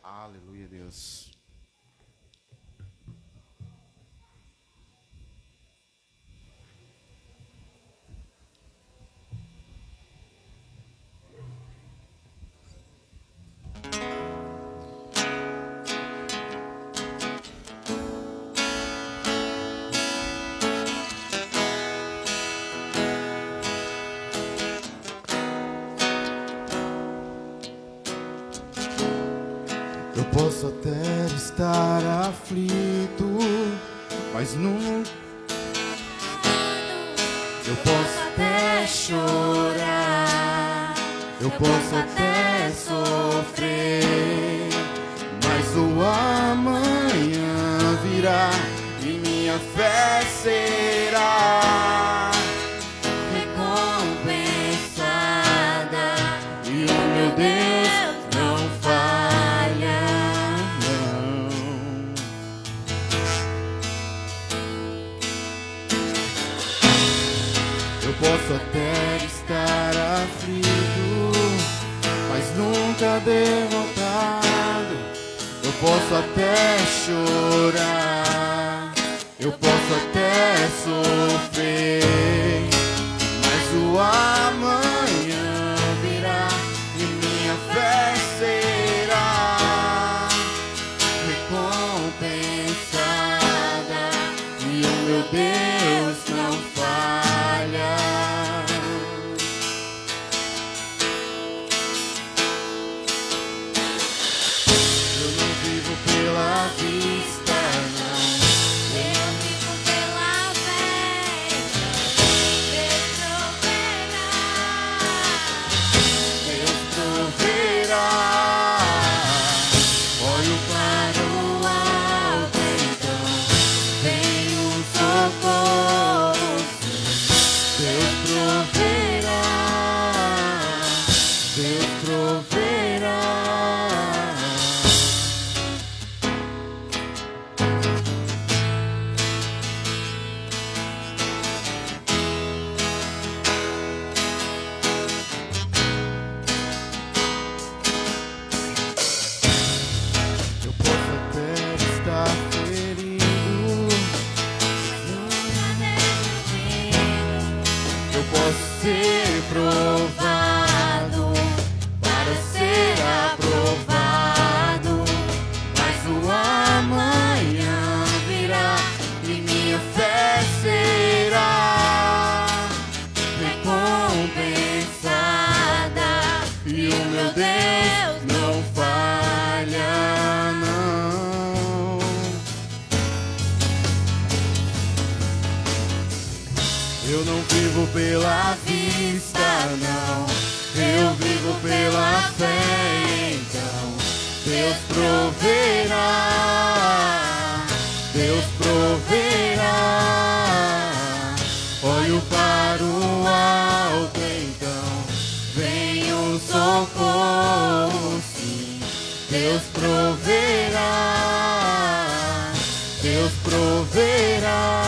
Aleluia, Deus. Eu posso até estar aflito, mas nunca. Eu posso até chorar, eu posso até sofrer, mas o amanhã virá e minha fé será recompensada e o meu Deus não falha, não. Eu posso até estar aflito, mas nunca derrotado. Eu posso até chorar, eu posso até sofrer, mas o amanhã virá e minha fé será recompensada e o meu Deus não falha. Eu não vivo pela vista, não. Eu vivo pela fé. Deus proverá. Deus proverá. Olho para o alto, então vem o socorro. Deus proverá. Deus proverá. Eu posso até estar ferido, eu posso ser provado para ser aprovado, mas o amanhã virá e minha fé será recompensada e o meu Deus não falha, não. Eu não vivo pela vista, não. Eu vivo pela fé, então Deus proverá. Deus proverá. Olho para o alto, então vem o socorro, sim. Deus proverá. Deus proverá.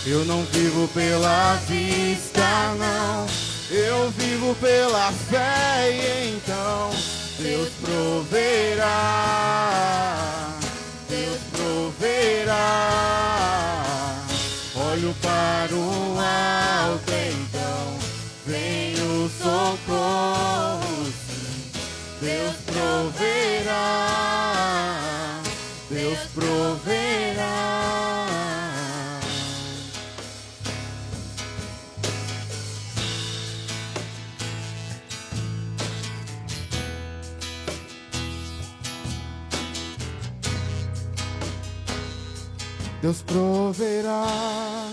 Eu não vivo pela vista, não. Eu vivo pela fé, e então Deus proverá. Deus proverá. Olho para o alto, então vem o socorro, sim. Deus proverá. Deus proverá. Deus proverá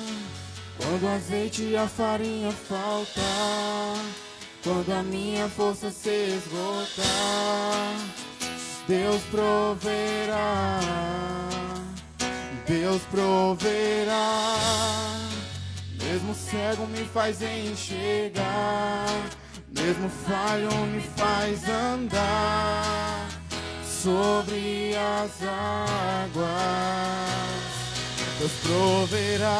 quando o azeite e a farinha faltar, quando a minha força se esgotar. Deus proverá. Deus proverá. Mesmo cego me faz enxergar, mesmo falho me faz andar sobre as águas. Deus proverá.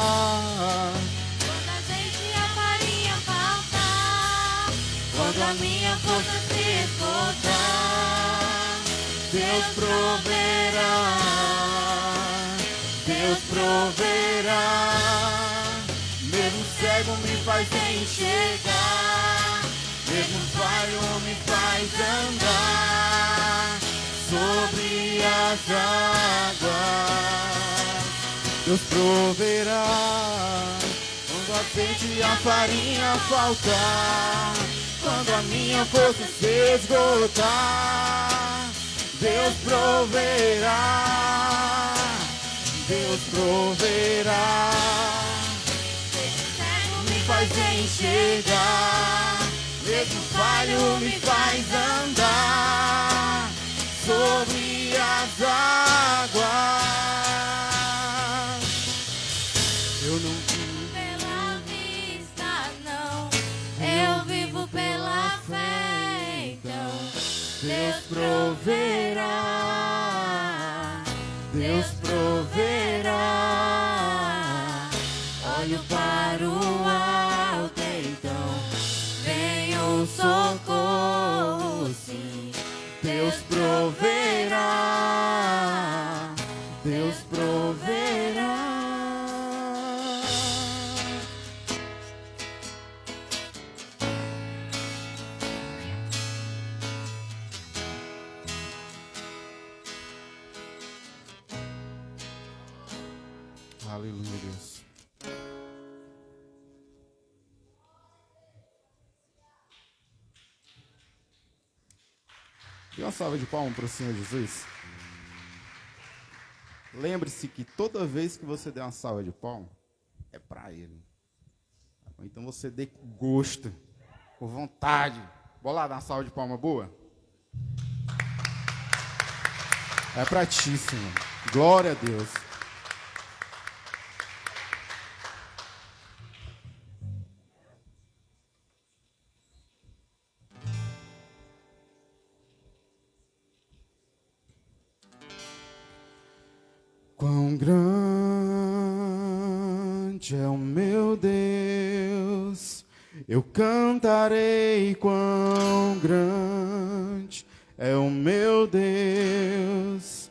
Quando a azeite e a farinha faltar, quando a minha força se esgotar. faz enxergar, mesmo falho me faz andar sobre as águas. Deus proverá quando o azeite e a farinha faltar, quando a minha força se esgotar. Deus proverá, Deus proverá. Me faz enxergar, mesmo falho me faz andar sobre as águas. Eu não vivo pela vista, não. Eu vivo pela fé, então. Deus proverá, Deus proverá. Olho para o alto, então. Vem o socorro, sim. Deus proverá, Deus proverá. Aleluia, Deus. E uma salva de palmas para o Senhor Jesus. Lembre-se que toda vez que você der uma salva de palmas, é para Ele. Então você dê com gosto, com vontade. Bora lá dar uma salva de palmas boa? É para ti, Senhor. Glória a Deus. Quão grande é o meu Deus, eu cantarei. Quão grande é o meu Deus,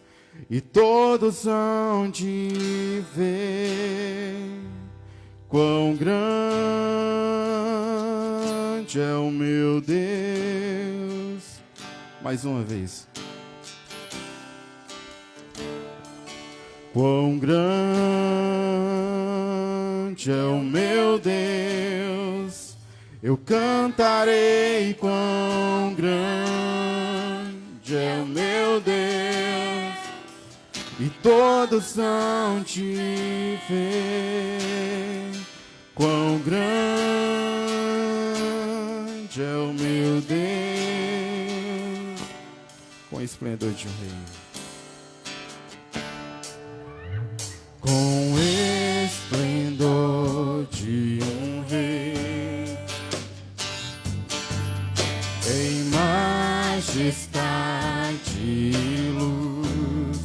e todos hão de ver. Quão grande é o meu Deus. Mais uma vez. Quão grande é o meu Deus, eu cantarei. Quão grande é o meu Deus, e todos hão de ver. Quão grande é o meu Deus, com esplendor de um rei. Com esplendor de um rei, em majestade e luz,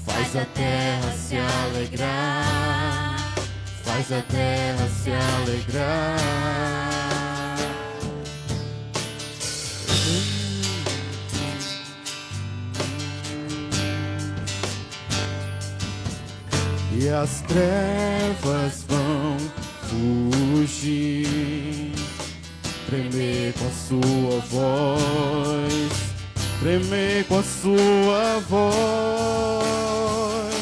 faz a terra se alegrar, faz a terra se alegrar. E as trevas vão fugir, tremer com a sua voz, tremer com a sua voz.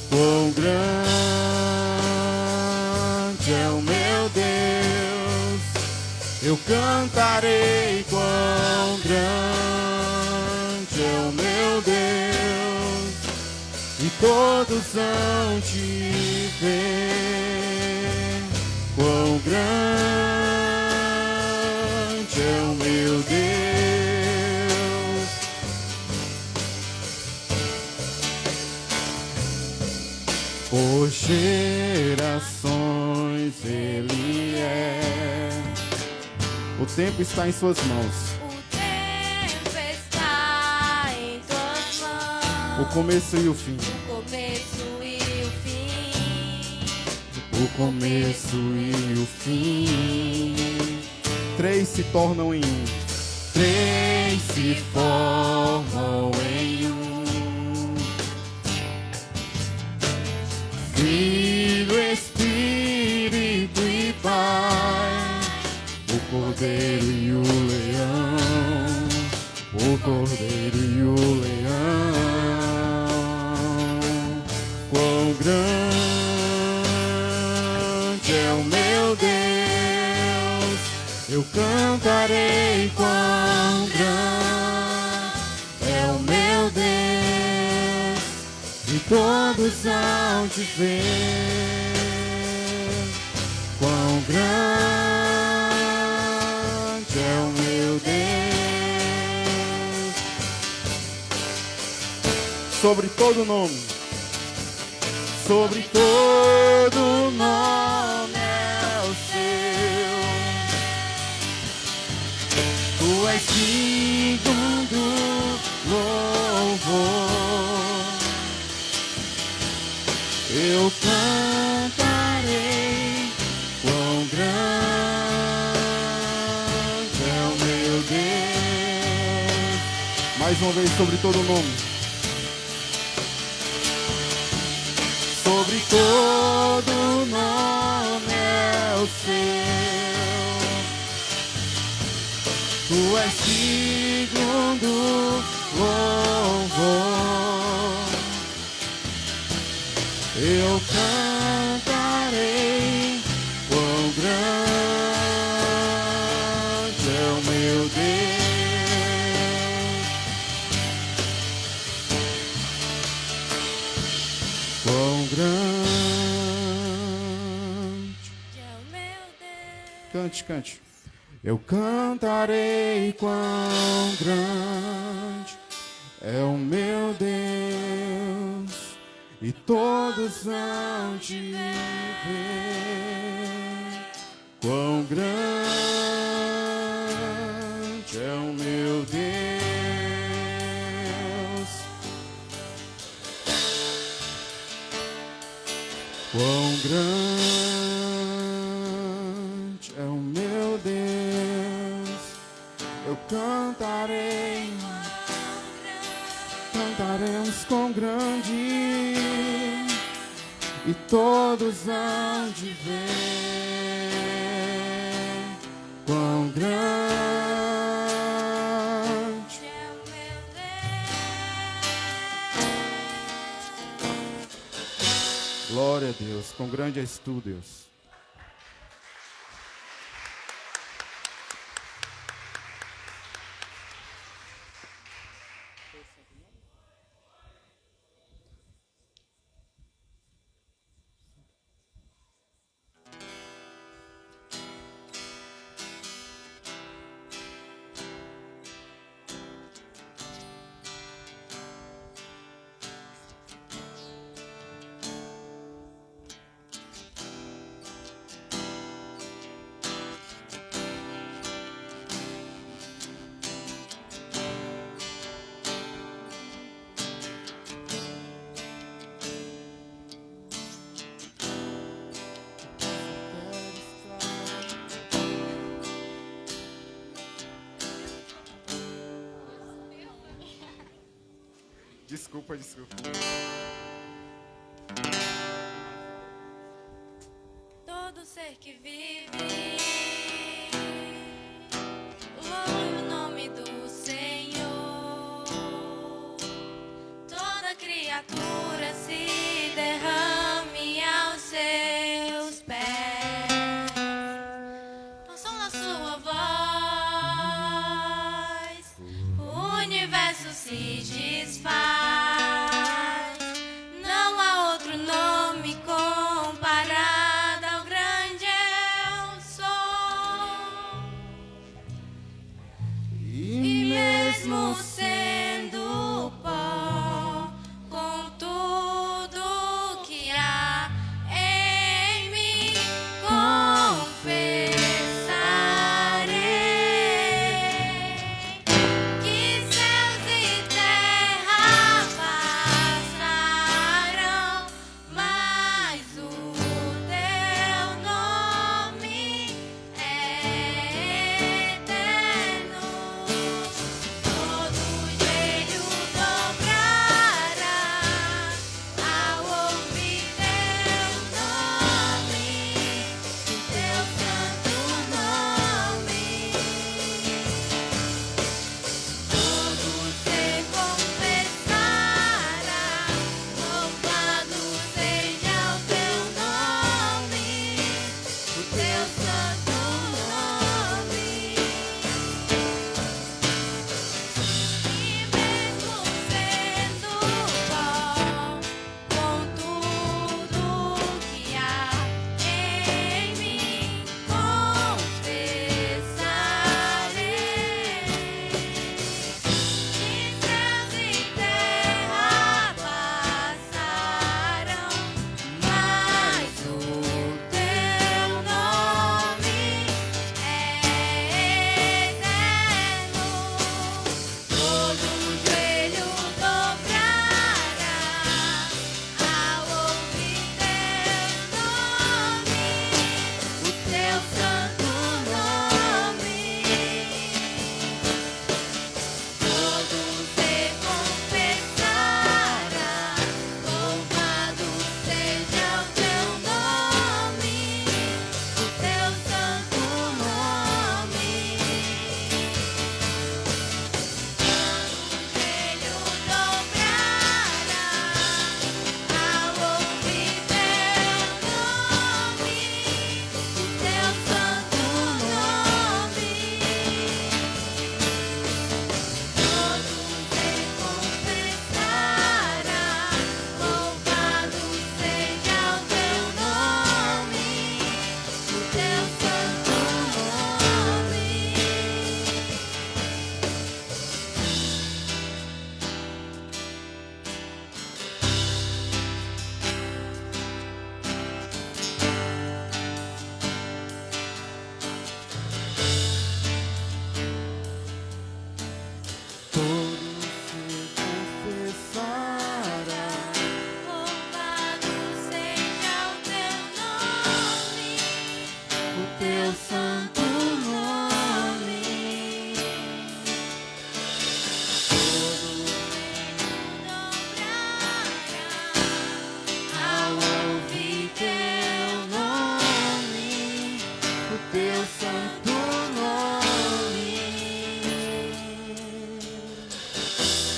Quão grande é o meu Deus, eu cantarei. Quão grande é o meu Deus, e todos hão de ver. Quão grande é o meu Deus. Por gerações Ele é. O tempo está em suas mãos. O tempo está em tuas mãos. O começo e o fim. O começo e o fim. O começo e o fim. Três se tornam em um. Três se formam em um. Filho, Espírito e Pai. cordeiro e o leão. Quão grande é o meu Deus, eu cantarei. Quão grande é o meu Deus, e todos hão de ver. Quão grande é o meu Deus, sobre todo nome, sobre todo nome é o seu. Tu és digno do louvor. Eu cantarei. Quão grande é o meu Deus. Mais uma vez, sobre todo nome. Sobre todo nome é o seu. Tu és digno do louvor. Eu cantarei. Quão grande é o meu Deus. Quão grande é o meu Deus. Cante, cante. Eu cantarei. Quão grande é o meu Deus, e todos hão de ver. Quão grande é o meu Deus. Quão grande é o meu Deus. Eu cantarei. Cantaremos quão grande, e todos hão de ver. Quão grande É o meu Deus. Glória a Deus, quão grande és tu, Deus. Desculpa. Todo ser que vive, louve o nome do Senhor. Toda criatura se derrame aos seus pés. Ao som da sua voz, o universo se desfaz. Não há outro nome comparado ao grande eu sou. E mesmo sendo pó, com tudo que há em mim, confessarei que céus e terra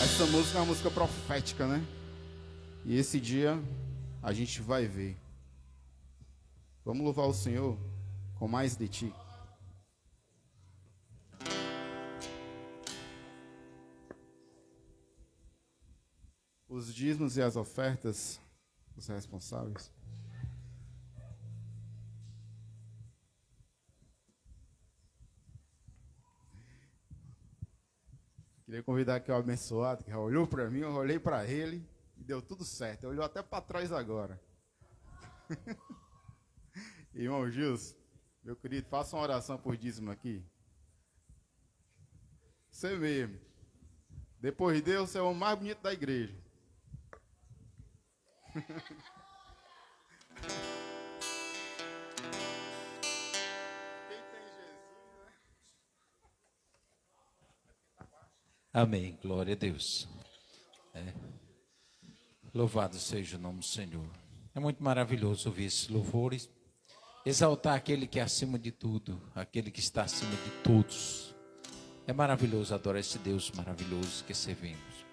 Essa música é uma música profética, né? E esse dia a gente vai ver. Vamos louvar o Senhor com mais de ti. Os dízimos e as ofertas, os responsáveis. Queria convidar aqui o abençoado, que olhou para mim, eu olhei para ele e deu tudo certo. Ele olhou até para trás agora. Irmão Gilson, meu querido, faça uma oração por dízimo aqui. Você mesmo. Depois de Deus, você é o mais bonito da igreja. Amém, glória a Deus. Louvado seja o nome do Senhor. É muito maravilhoso ouvir esses louvores, exaltar aquele que é acima de tudo, aquele que está acima de todos. É maravilhoso adorar esse Deus maravilhoso que servimos.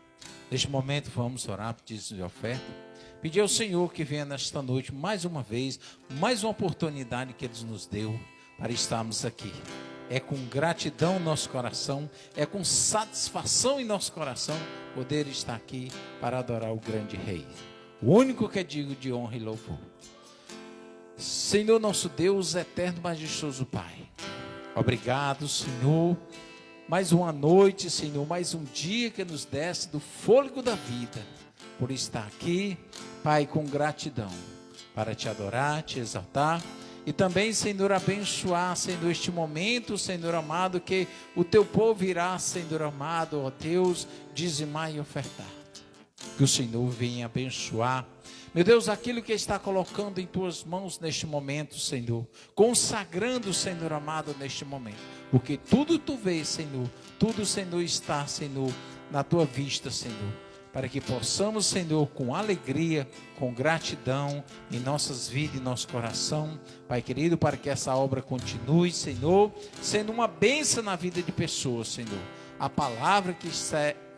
Neste momento vamos orar, pedir de oferta, pedir ao Senhor que venha nesta noite mais uma vez, mais uma oportunidade que Ele nos deu para estarmos aqui. É com gratidão no nosso coração, é com satisfação em nosso coração poder estar aqui para adorar o grande Rei, o único que é digno de honra e louvor. Senhor nosso Deus, eterno, majestoso Pai, obrigado, Senhor, mais uma noite, Senhor, mais um dia que nos desse do fôlego da vida, por estar aqui, Pai, com gratidão, para te adorar, te exaltar. E também, Senhor, abençoar, Senhor, este momento, Senhor amado, que o teu povo irá, Senhor amado, ó Deus, dizimar e ofertar. Que o Senhor venha abençoar, meu Deus, aquilo que está colocando em tuas mãos neste momento, Senhor, consagrando, Senhor amado, neste momento, porque tudo tu vês, Senhor, tudo, Senhor, está, Senhor, na tua vista, Senhor, para que possamos, Senhor, com alegria, com gratidão em nossas vidas e nosso coração, Pai querido, para que essa obra continue, Senhor, sendo uma bênção na vida de pessoas, Senhor. A palavra que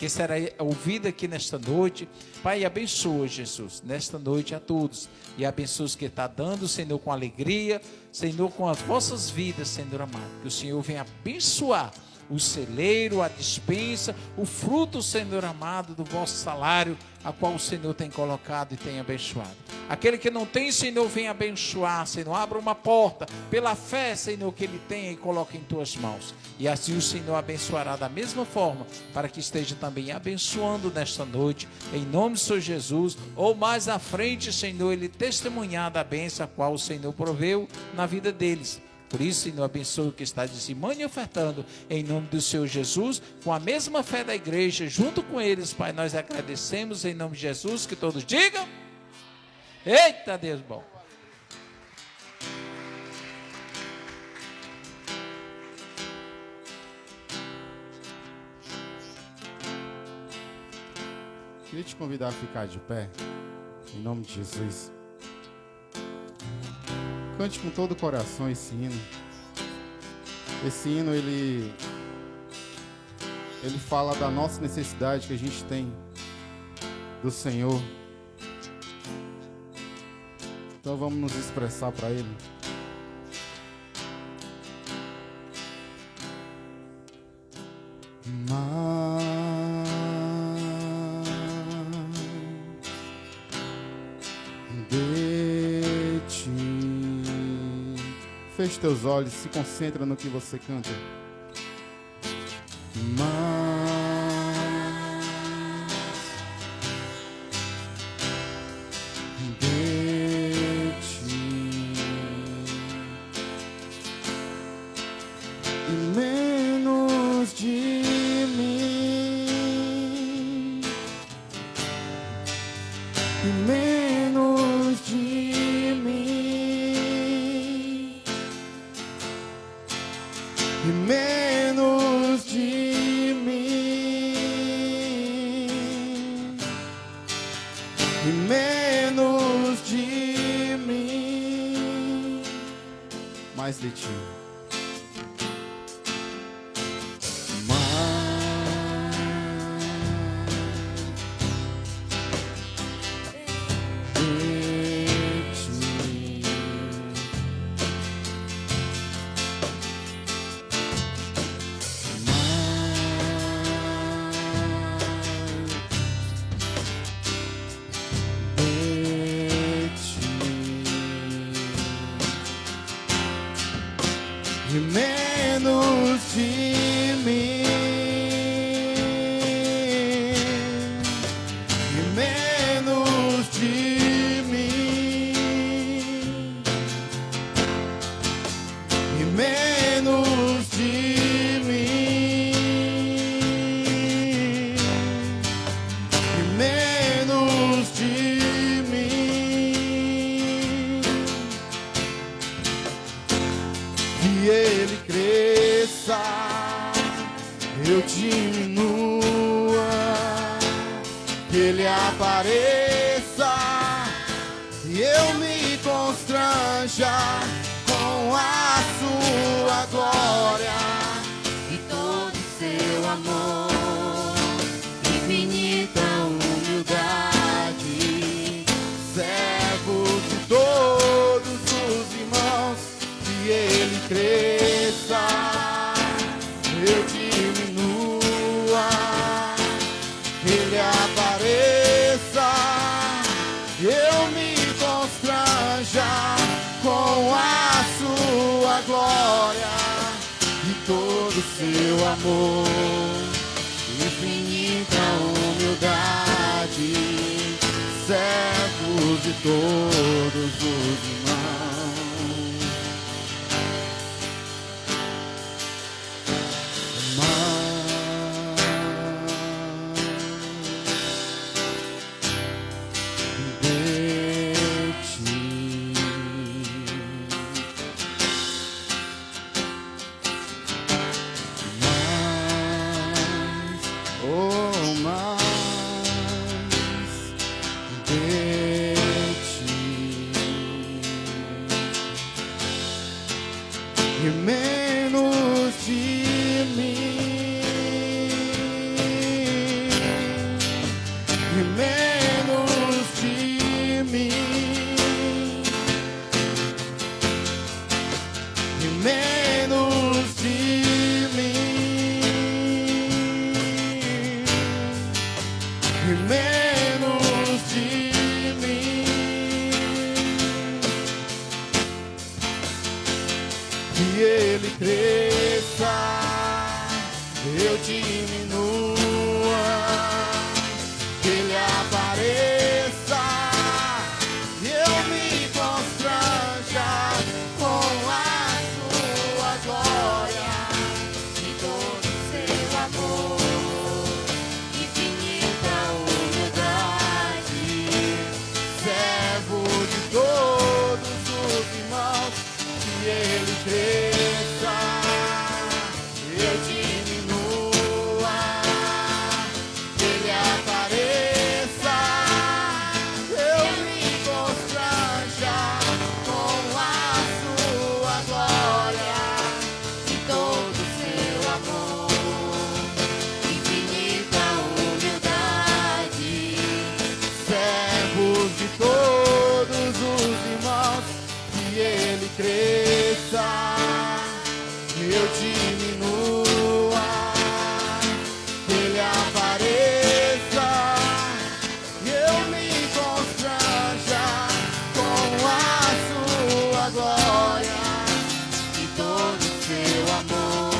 será ouvida aqui nesta noite, Pai, abençoa, Jesus, nesta noite a todos, e abençoa os que está dando, Senhor, com alegria, Senhor, com as vossas vidas, Senhor amado, que o Senhor venha abençoar o celeiro, a despensa, o fruto, Senhor amado, do vosso salário, a qual o Senhor tem colocado e tem abençoado. Aquele que não tem, Senhor, vem abençoar, Senhor, abra uma porta, pela fé, Senhor, que Ele tem e coloca em tuas mãos. E assim o Senhor abençoará da mesma forma, para que esteja também abençoando nesta noite, em nome do Senhor Jesus, ou mais à frente, Senhor, Ele testemunhar da bênção a qual o Senhor proveu na vida deles. Por isso, Senhor, abençoe o que está dizimando e ofertando, em nome do Senhor Jesus, com a mesma fé da igreja, junto com eles, Pai, nós agradecemos em nome de Jesus, que todos digam, eita Deus bom. Queria te convidar a ficar de pé, em nome de Jesus. Cante com todo o coração esse hino. Esse hino, ele fala da nossa necessidade que a gente tem do Senhor. Então vamos nos expressar para Ele. Feche teus olhos, se concentra no que você canta. Menos de mim, menos de mim, menos de mim, menos de mim, mais de ti. que ele apareça e eu me constranja com a sua glória e todo seu amor, infinita humildade, servo de todos os irmãos, que ele cresça, eu diminua, que ele apareça, eu me constranja com a sua glória e todo seu amor, infinita humildade, servos de todos os irmãos. E menos de mim, e menos de mim, e menos de mim, e menos de mim. Que ele cresça, eu diminua, que ele apareça, e eu me constranja com a sua glória e todo seu amor, infinita humildade, servo de todos os irmãos, que ele cresça, eu diminua, que ele apareça, eu me constranja com a sua glória e todo seu amor, infinita humildade, servos de todos os irmãos, que ele cresça, eu diminua, que ele apareça, e eu me constranja com a sua glória e todo seu amor,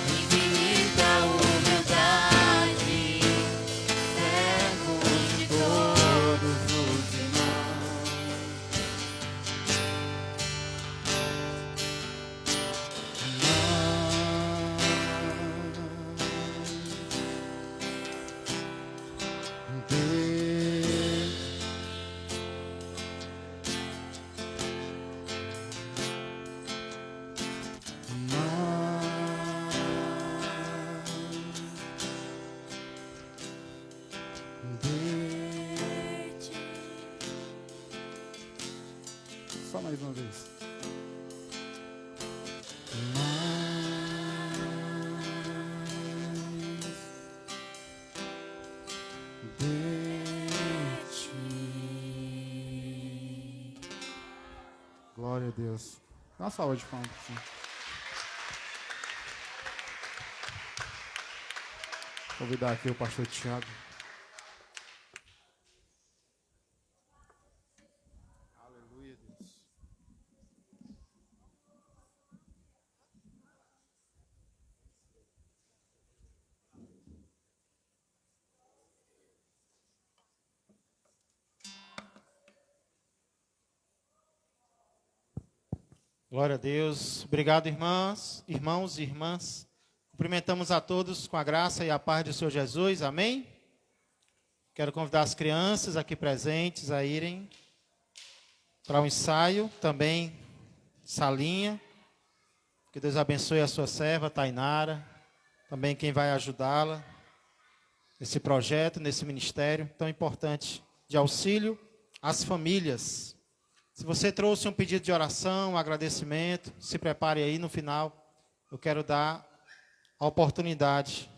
infinita humildade, servo de todos os irmãos. Só mais uma vez. Glória a Deus. Dá uma salva de palmas. Sim. Convidar aqui o pastor Tiago. Aleluia, Deus. Glória a Deus. Obrigado, irmãos e irmãs. Cumprimentamos a todos com a graça e a paz do Senhor Jesus. Amém? Quero convidar as crianças aqui presentes a irem para o ensaio. Também Salinha. Que Deus abençoe a sua serva, Tainara. Também quem vai ajudá-la. nesse projeto, nesse ministério tão importante de auxílio às famílias. Se você trouxe um pedido de oração, um agradecimento, se prepare aí no final. Eu quero dar a oportunidade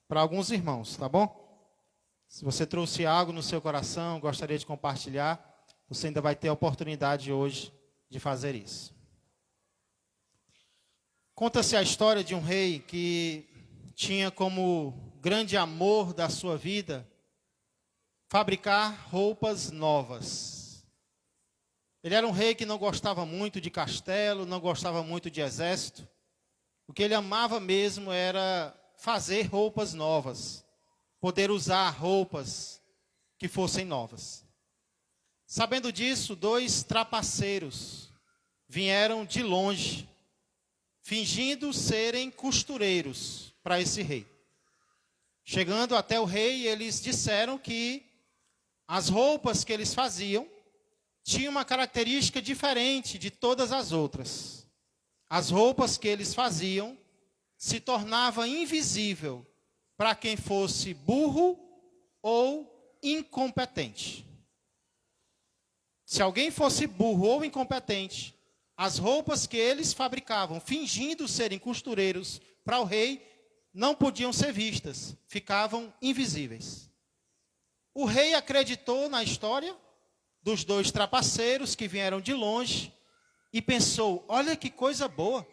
para alguns irmãos, tá bom? Se você trouxe algo no seu coração, gostaria de compartilhar, você ainda vai ter a oportunidade hoje de fazer isso. Conta-se a história de um rei que tinha como grande amor da sua vida fabricar roupas novas. Ele era um rei que não gostava muito de castelo, não gostava muito de exército. O que ele amava mesmo era fazer roupas novas, poder usar roupas que fossem novas. Sabendo disso, 2 trapaceiros vieram de longe, fingindo serem costureiros para esse rei. Chegando até o rei, eles disseram que as roupas que eles faziam tinham uma característica diferente de todas as outras. As roupas que eles faziam se tornavam invisível para quem fosse burro ou incompetente. Se alguém fosse burro ou incompetente, as roupas que eles fabricavam, fingindo serem costureiros para o rei, não podiam ser vistas, ficavam invisíveis. O rei acreditou na história dos 2 trapaceiros que vieram de longe e pensou: olha que coisa boa,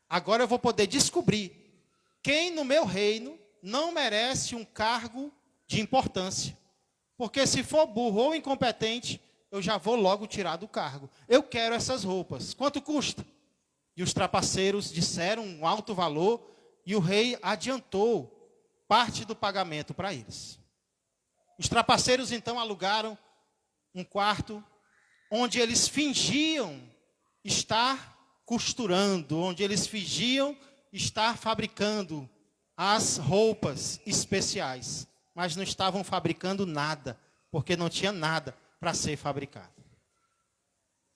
agora eu vou poder descobrir quem no meu reino não merece um cargo de importância. Porque se for burro ou incompetente, eu já vou logo tirar do cargo. Eu quero essas roupas. Quanto custa? E os trapaceiros disseram um alto valor e o rei adiantou parte do pagamento para eles. Os trapaceiros então alugaram um quarto onde eles fingiam estar costurando, onde eles fingiam estar fabricando as roupas especiais, mas não estavam fabricando nada, porque não tinha nada para ser fabricado.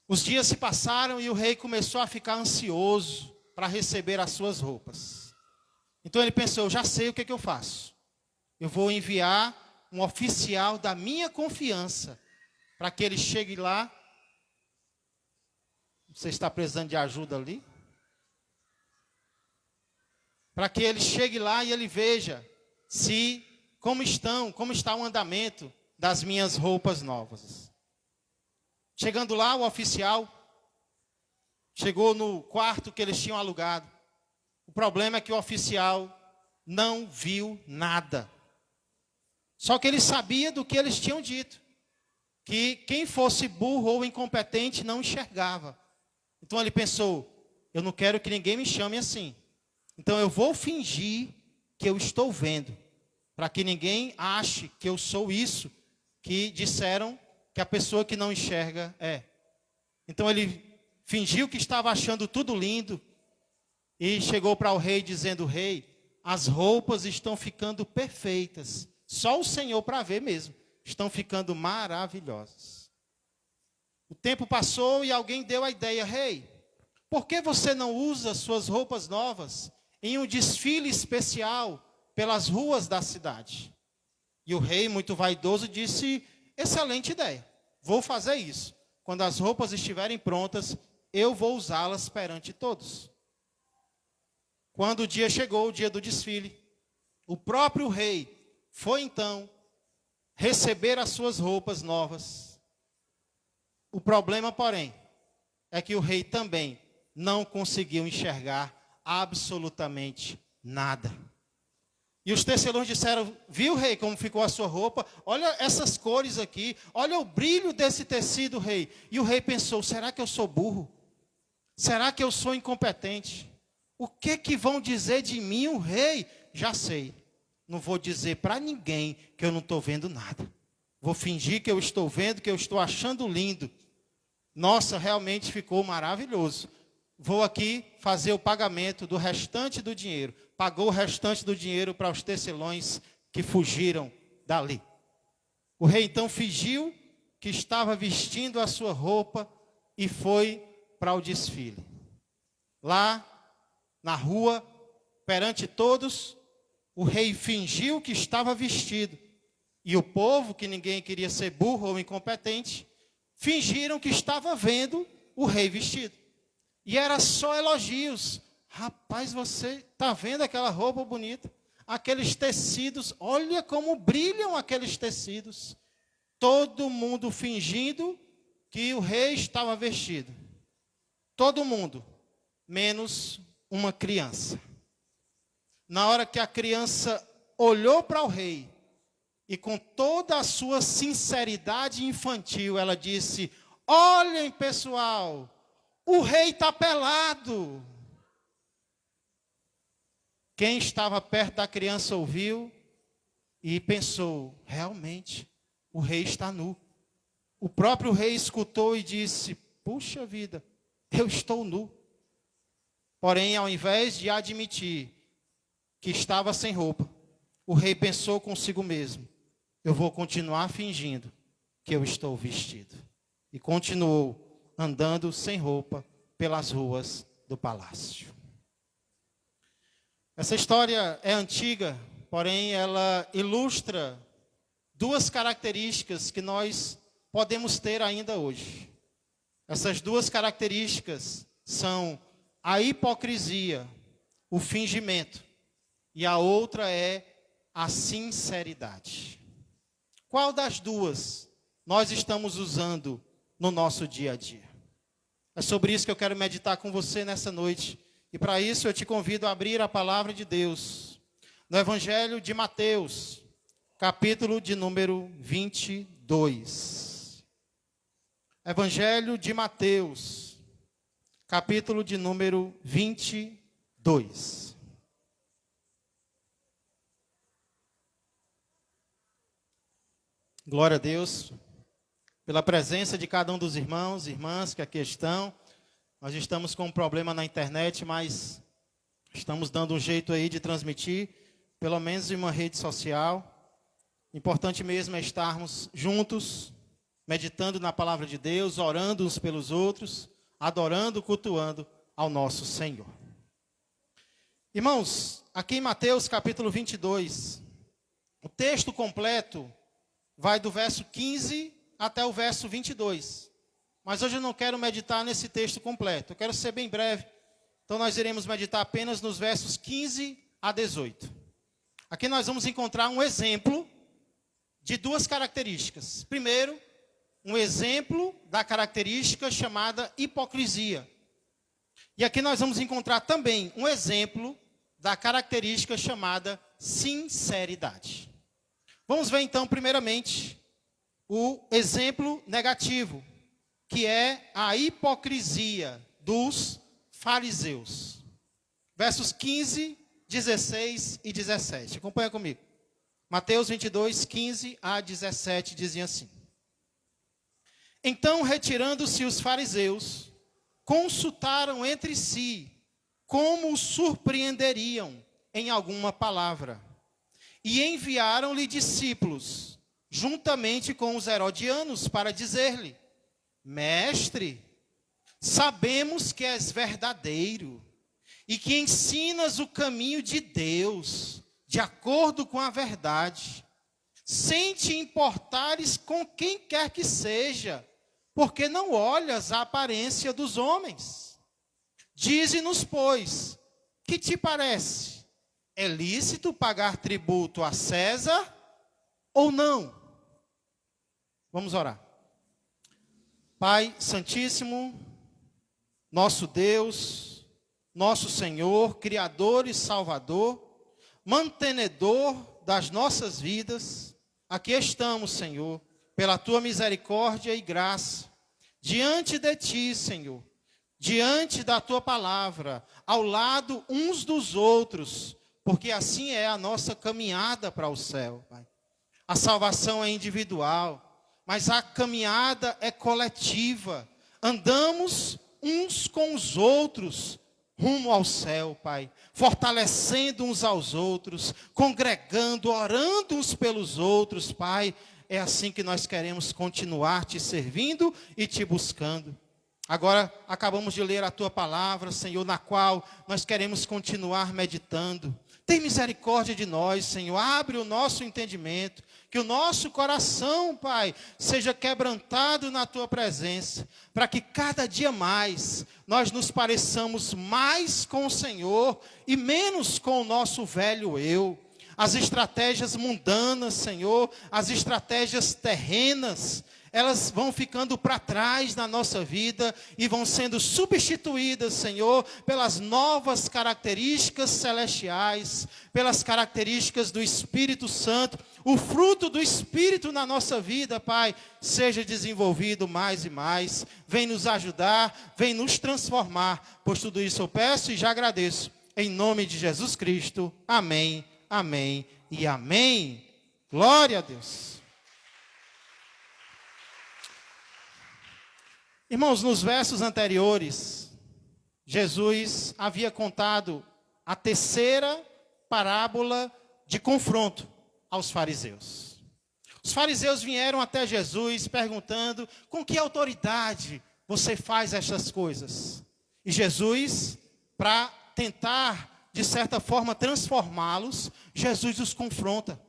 Os dias se passaram e o rei começou a ficar ansioso para receber as suas roupas. Então ele pensou: já sei o que eu faço. Eu vou enviar um oficial da minha confiança para que ele chegue lá. Você está precisando de ajuda ali? Para que ele chegue lá e ele veja como está o andamento das minhas roupas novas. Chegando lá, o oficial chegou no quarto que eles tinham alugado. O problema é que o oficial não viu nada. Só que ele sabia do que eles tinham dito, que quem fosse burro ou incompetente não enxergava. Então ele pensou: eu não quero que ninguém me chame assim. Então eu vou fingir que eu estou vendo, para que ninguém ache que eu sou isso que disseram que a pessoa que não enxerga é. Então ele fingiu que estava achando tudo lindo e chegou para o rei dizendo: rei, as roupas estão ficando perfeitas. Só o Senhor para ver mesmo. Estão ficando maravilhosas. O tempo passou e alguém deu a ideia: rei, por que você não usa suas roupas novas em um desfile especial pelas ruas da cidade? E o rei, muito vaidoso, disse: excelente ideia, vou fazer isso. Quando as roupas estiverem prontas, eu vou usá-las perante todos. Quando o dia chegou, o dia do desfile, o próprio rei foi então receber as suas roupas novas. O problema, porém, é que o rei também não conseguiu enxergar absolutamente nada. E os tecelões disseram: viu, rei, como ficou a sua roupa? Olha essas cores aqui, olha o brilho desse tecido, rei. E o rei pensou: será que eu sou burro? Será que eu sou incompetente? O que vão dizer de mim, o rei? Já sei, não vou dizer para ninguém que eu não estou vendo nada. Vou fingir que eu estou vendo, que eu estou achando lindo. Nossa, realmente ficou maravilhoso. Vou aqui fazer o pagamento do restante do dinheiro. Pagou o restante do dinheiro para os tecelões que fugiram dali. O rei então fingiu que estava vestindo a sua roupa e foi para o desfile. Lá, na rua, perante todos, o rei fingiu que estava vestido. E o povo, que ninguém queria ser burro ou incompetente, fingiram que estava vendo o rei vestido. E era só elogios. Rapaz, você está vendo aquela roupa bonita? Aqueles tecidos, olha como brilham aqueles tecidos. Todo mundo fingindo que o rei estava vestido. Todo mundo, menos uma criança. Na hora que a criança olhou para o rei, e com toda a sua sinceridade infantil, ela disse: olhem, pessoal, o rei está pelado. Quem estava perto da criança ouviu e pensou: realmente, o rei está nu. O próprio rei escutou e disse: puxa vida, eu estou nu. Porém, ao invés de admitir que estava sem roupa, o rei pensou consigo mesmo: eu vou continuar fingindo que eu estou vestido. E continuou andando sem roupa pelas ruas do palácio. Essa história é antiga, porém ela ilustra duas características que nós podemos ter ainda hoje. Essas duas características são a hipocrisia, o fingimento, e a outra é a sinceridade. Qual das duas nós estamos usando no nosso dia a dia? É sobre isso que eu quero meditar com você nessa noite. E para isso eu te convido a abrir a palavra de Deus no Evangelho de Mateus, capítulo de número 22. Evangelho de Mateus, capítulo de número 22. Glória a Deus pela presença de cada um dos irmãos e irmãs que aqui estão. Nós estamos com um problema na internet, mas estamos dando um jeito aí de transmitir, pelo menos em uma rede social. Importante mesmo é estarmos juntos, meditando na palavra de Deus, orando uns pelos outros, adorando, cultuando ao nosso Senhor. Irmãos, aqui em Mateus capítulo 22, o texto completo vai do verso 15 até o verso 22. Mas hoje eu não quero meditar nesse texto completo. Eu quero ser bem breve. Então nós iremos meditar apenas nos versos 15 a 18. Aqui nós vamos encontrar um exemplo de duas características. Primeiro, um exemplo da característica chamada hipocrisia. E aqui nós vamos encontrar também um exemplo da característica chamada sinceridade. Vamos ver então, primeiramente, o exemplo negativo, que é a hipocrisia dos fariseus. Versos 15, 16 e 17. Acompanha comigo. Mateus 22, 15 a 17, dizem assim: então, retirando-se os fariseus, consultaram entre si como o surpreenderiam em alguma palavra. E enviaram-lhe discípulos, juntamente com os herodianos, para dizer-lhe: mestre, sabemos que és verdadeiro e que ensinas o caminho de Deus, de acordo com a verdade, sem te importares com quem quer que seja, porque não olhas a aparência dos homens. Dize-nos, pois, que te parece? É lícito pagar tributo a César ou não? Vamos orar. Pai Santíssimo, nosso Deus, nosso Senhor, Criador e Salvador, mantenedor das nossas vidas, aqui estamos, Senhor, pela Tua misericórdia e graça, diante de Ti, Senhor, diante da Tua palavra, ao lado uns dos outros, porque assim é a nossa caminhada para o céu, Pai. A salvação é individual, mas a caminhada é coletiva. Andamos uns com os outros rumo ao céu, Pai. Fortalecendo uns aos outros, congregando, orando uns pelos outros, Pai. É assim que nós queremos continuar te servindo e te buscando. Agora, acabamos de ler a Tua palavra, Senhor, na qual nós queremos continuar meditando. Tem misericórdia de nós, Senhor. Abre o nosso entendimento. Que o nosso coração, Pai, seja quebrantado na Tua presença. Para que cada dia mais nós nos pareçamos mais com o Senhor e menos com o nosso velho eu. As estratégias mundanas, Senhor, as estratégias terrenas, elas vão ficando para trás na nossa vida e vão sendo substituídas, Senhor, pelas novas características celestiais, pelas características do Espírito Santo. O fruto do Espírito na nossa vida, Pai, seja desenvolvido mais e mais. Vem nos ajudar, vem nos transformar. Pois tudo isso eu peço e já agradeço. Em nome de Jesus Cristo. Amém, amém e amém. Glória a Deus. Irmãos, nos versos anteriores, Jesus havia contado a terceira parábola de confronto aos fariseus. Os fariseus vieram até Jesus perguntando: com que autoridade você faz estas coisas? E Jesus, para tentar, de certa forma, transformá-los, Jesus os confronta.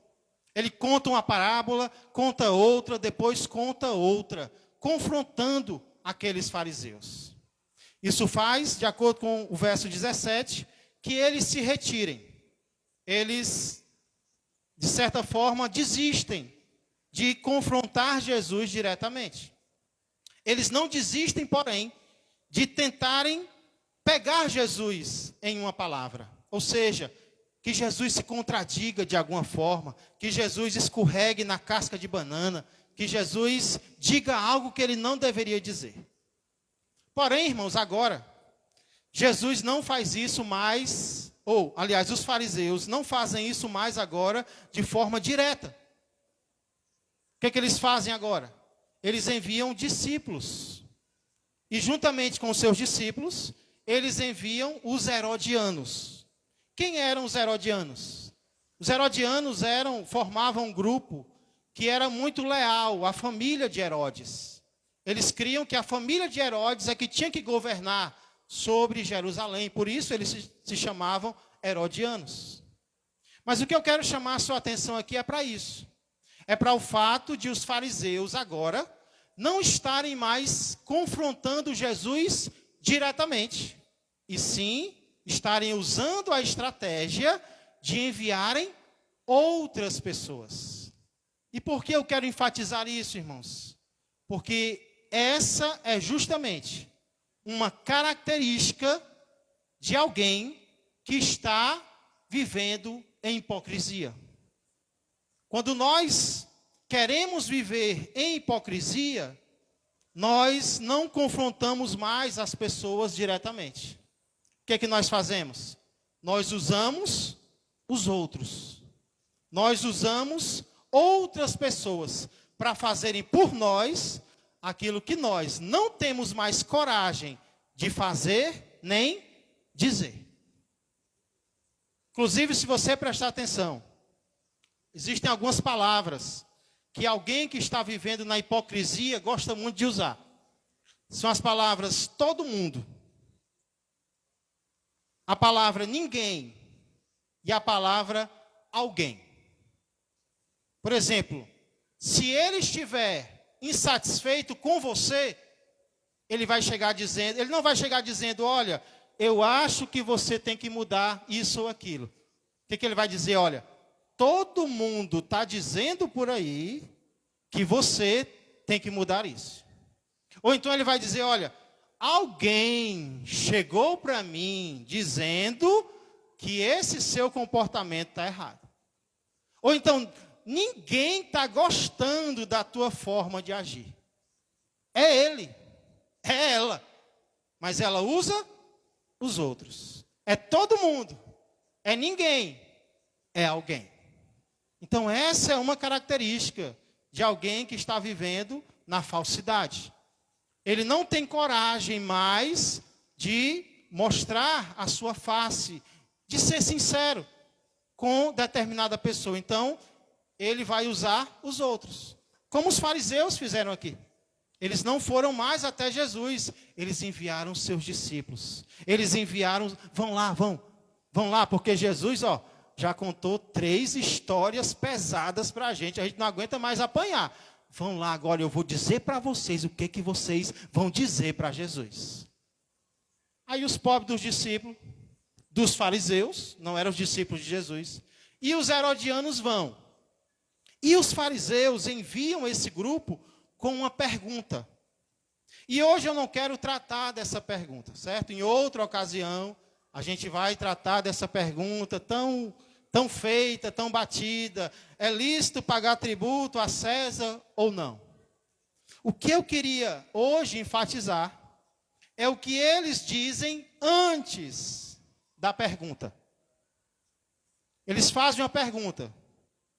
Ele conta uma parábola, conta outra, depois conta outra, confrontando aqueles fariseus. Isso faz, de acordo com o verso 17, que eles se retirem. Eles, de certa forma, desistem de confrontar Jesus diretamente. Eles não desistem, porém, de tentarem pegar Jesus em uma palavra. Ou seja, que Jesus se contradiga de alguma forma, que Jesus escorregue na casca de banana, que Jesus diga algo que ele não deveria dizer. Porém, irmãos, agora, Jesus não faz isso mais, ou, aliás, os fariseus não fazem isso mais agora de forma direta. O que eles fazem agora? Eles enviam discípulos. E juntamente com os seus discípulos, eles enviam os herodianos. Quem eram os herodianos? Os herodianos formavam um grupo que era muito leal à família de Herodes. Eles criam que a família de Herodes é que tinha que governar sobre Jerusalém. Por isso eles se chamavam herodianos. Mas o que eu quero chamar a sua atenção aqui é para isso. É para o fato de os fariseus agora não estarem mais confrontando Jesus diretamente. E sim, estarem usando a estratégia de enviarem outras pessoas. E por que eu quero enfatizar isso, irmãos? Porque essa é justamente uma característica de alguém que está vivendo em hipocrisia. Quando nós queremos viver em hipocrisia, nós não confrontamos mais as pessoas diretamente. O que é que nós fazemos? Nós usamos os outros. Nós usamos outras pessoas para fazerem por nós aquilo que nós não temos mais coragem de fazer nem dizer. Inclusive, se você prestar atenção, existem algumas palavras que alguém que está vivendo na hipocrisia gosta muito de usar. São as palavras todo mundo, a palavra ninguém e a palavra alguém. Por exemplo, se ele estiver insatisfeito com você, ele não vai chegar dizendo, olha, eu acho que você tem que mudar isso ou aquilo. O que ele vai dizer? Olha, todo mundo está dizendo por aí que você tem que mudar isso. Ou então ele vai dizer, olha, alguém chegou para mim dizendo que esse seu comportamento está errado. Ou então, ninguém está gostando da tua forma de agir. É ele, é ela, mas ela usa os outros. É todo mundo, é ninguém, é alguém. Então essa é uma característica de alguém que está vivendo na falsidade. Ele não tem coragem mais de mostrar a sua face, de ser sincero com determinada pessoa. Então, ele vai usar os outros. Como os fariseus fizeram aqui. Eles não foram mais até Jesus. Eles enviaram seus discípulos. Eles enviaram, vão lá, porque Jesus, já contou 3 histórias pesadas para a gente não aguenta mais apanhar. Vão lá agora, eu vou dizer para vocês o que vocês vão dizer para Jesus. Aí os pobres dos discípulos, dos fariseus, não eram os discípulos de Jesus, e os herodianos vão. E os fariseus enviam esse grupo com uma pergunta. E hoje eu não quero tratar dessa pergunta, certo? Em outra ocasião, a gente vai tratar dessa pergunta tão feita, tão batida. É lícito pagar tributo a César ou não? O que eu queria hoje enfatizar é o que eles dizem antes da pergunta. Eles fazem uma pergunta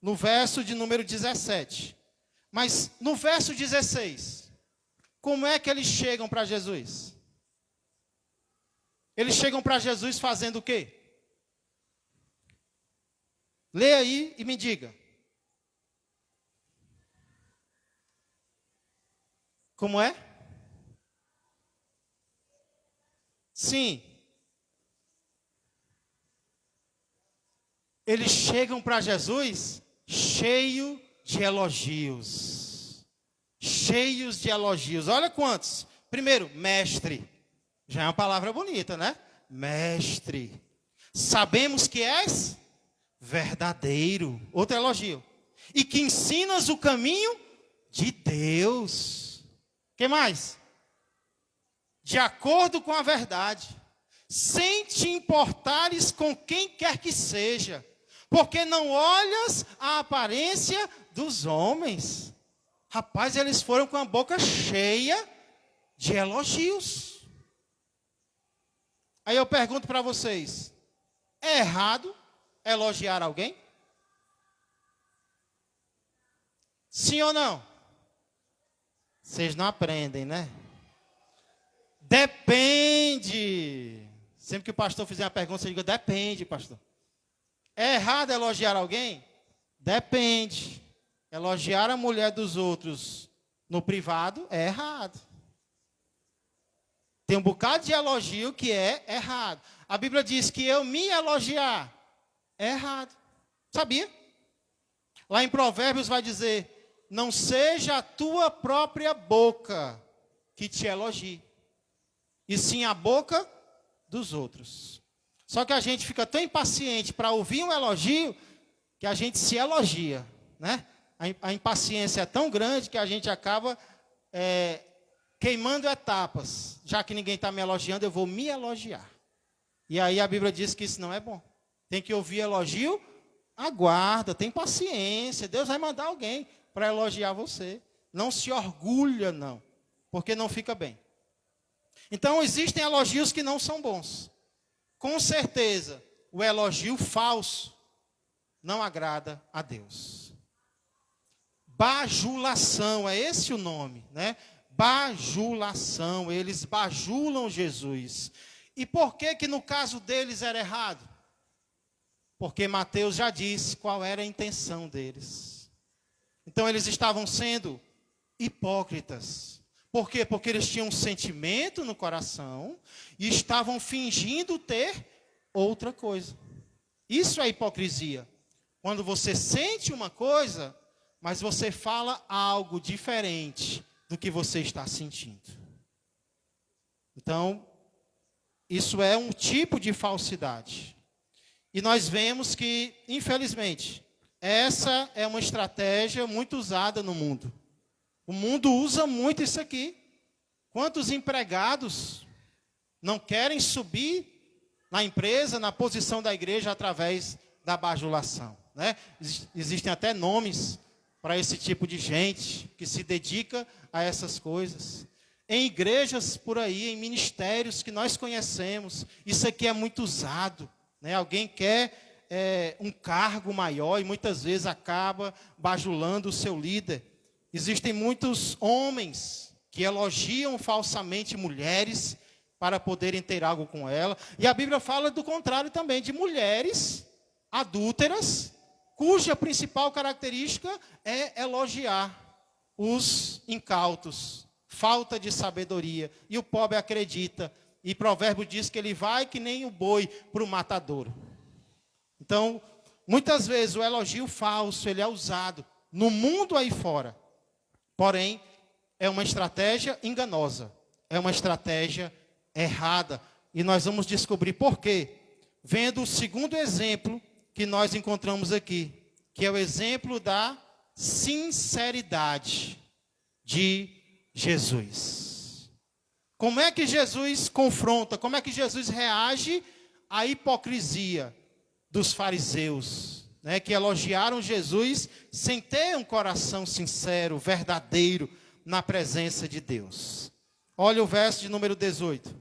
no verso de número 17. Mas no verso 16, como é que eles chegam para Jesus? Eles chegam para Jesus fazendo o quê? Leia aí e me diga. Como é? Sim. Eles chegam para Jesus cheio de elogios. Cheios de elogios. Olha quantos. Primeiro, mestre. Já é uma palavra bonita, né? Mestre. Sabemos que és verdadeiro. Outro elogio. E que ensinas o caminho de Deus. Que mais? De acordo com a verdade. Sem te importares com quem quer que seja. Porque não olhas a aparência dos homens. Rapaz, eles foram com a boca cheia de elogios. Aí eu pergunto para vocês, é errado elogiar alguém? Sim ou não? Vocês não aprendem, né? Depende. Sempre que o pastor fizer uma pergunta, você diga, depende, pastor. É errado elogiar alguém? Depende. Elogiar a mulher dos outros no privado é errado. Tem um bocado de elogio que é errado. A Bíblia diz que eu me elogiar é errado. Sabia? Lá em Provérbios vai dizer, não seja a tua própria boca que te elogie, e sim a boca dos outros. Só que a gente fica tão impaciente para ouvir um elogio, que a gente se elogia, né? A impaciência é tão grande que a gente acaba queimando etapas. Já que ninguém está me elogiando, eu vou me elogiar. E aí a Bíblia diz que isso não é bom. Tem que ouvir elogio, aguarda, tem paciência. Deus vai mandar alguém para elogiar você. Não se orgulha, não, porque não fica bem. Então, existem elogios que não são bons. Com certeza, o elogio falso não agrada a Deus. Bajulação, é esse o nome, né? Bajulação, eles bajulam Jesus. E por que que no caso deles era errado? Porque Mateus já disse qual era a intenção deles. Então eles estavam sendo hipócritas. Por quê? Porque eles tinham um sentimento no coração e estavam fingindo ter outra coisa. Isso é hipocrisia. Quando você sente uma coisa, mas você fala algo diferente do que você está sentindo. Então, isso é um tipo de falsidade. E nós vemos que, infelizmente, essa é uma estratégia muito usada no mundo. O mundo usa muito isso aqui. Quantos empregados não querem subir na empresa, na posição da igreja, através da bajulação, né? Existem até nomes para esse tipo de gente que se dedica a essas coisas. Em igrejas por aí, em ministérios que nós conhecemos, isso aqui é muito usado, né? Alguém quer um cargo maior e muitas vezes acaba bajulando o seu líder. Existem muitos homens que elogiam falsamente mulheres para poderem ter algo com ela. E a Bíblia fala do contrário também, de mulheres adúlteras, cuja principal característica é elogiar os incautos, falta de sabedoria. E o pobre acredita. E Provérbio diz que ele vai que nem o boi para o matadouro. Então, muitas vezes o elogio falso, ele é usado no mundo aí fora. Porém, é uma estratégia enganosa, é uma estratégia errada. E nós vamos descobrir por quê, vendo o segundo exemplo que nós encontramos aqui, que é o exemplo da sinceridade de Jesus. Como é que Jesus confronta, como é que Jesus reage à hipocrisia dos fariseus, né, que elogiaram Jesus sem ter um coração sincero, verdadeiro, na presença de Deus. Olha o verso de número 18.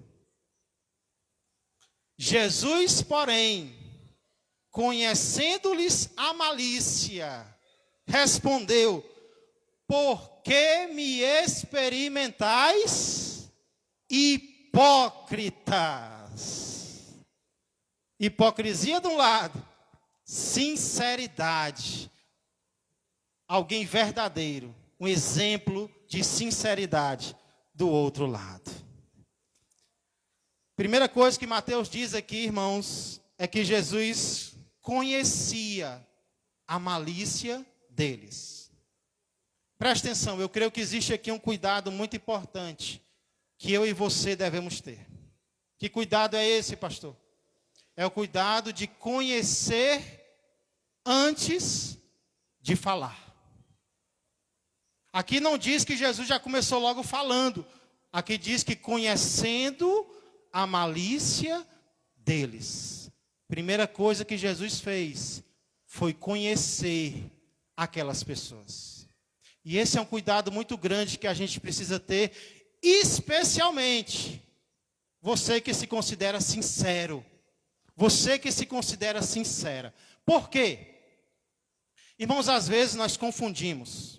Jesus, porém, conhecendo-lhes a malícia, respondeu: por que me experimentais, hipócritas? Hipocrisia de um lado, sinceridade. Alguém verdadeiro, um exemplo de sinceridade do outro lado. Primeira coisa que Mateus diz aqui, irmãos, é que Jesus conhecia a malícia deles. Presta atenção, eu creio que existe aqui um cuidado muito importante que eu e você devemos ter. Que cuidado é esse, pastor? É o cuidado de conhecer antes de falar. Aqui não diz que Jesus já começou logo falando. Aqui diz que conhecendo a malícia deles. Primeira coisa que Jesus fez foi conhecer aquelas pessoas. E esse é um cuidado muito grande que a gente precisa ter, especialmente você que se considera sincero. Você que se considera sincera. Por quê? Irmãos, às vezes nós confundimos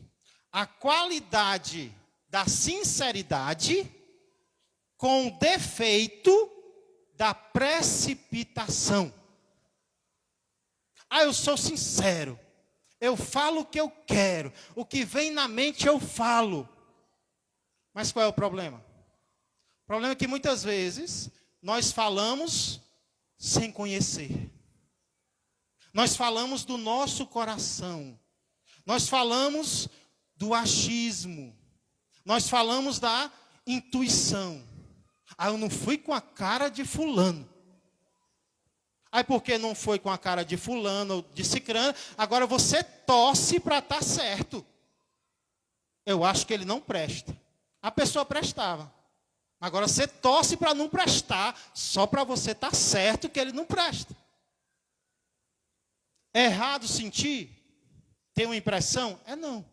a qualidade da sinceridade com o defeito da precipitação. Eu sou sincero. Eu falo o que eu quero. O que vem na mente eu falo. Mas qual é o problema? O problema é que muitas vezes nós falamos sem conhecer. Nós falamos do nosso coração. Nós falamos do achismo. Nós falamos da intuição. Eu não fui com a cara de fulano. Aí porque não foi com a cara de fulano ou de cicrano, agora você torce para estar certo. Eu acho que ele não presta. A pessoa prestava. Agora você torce para não prestar, só para você estar certo que ele não presta. É errado sentir? Ter uma impressão? Não.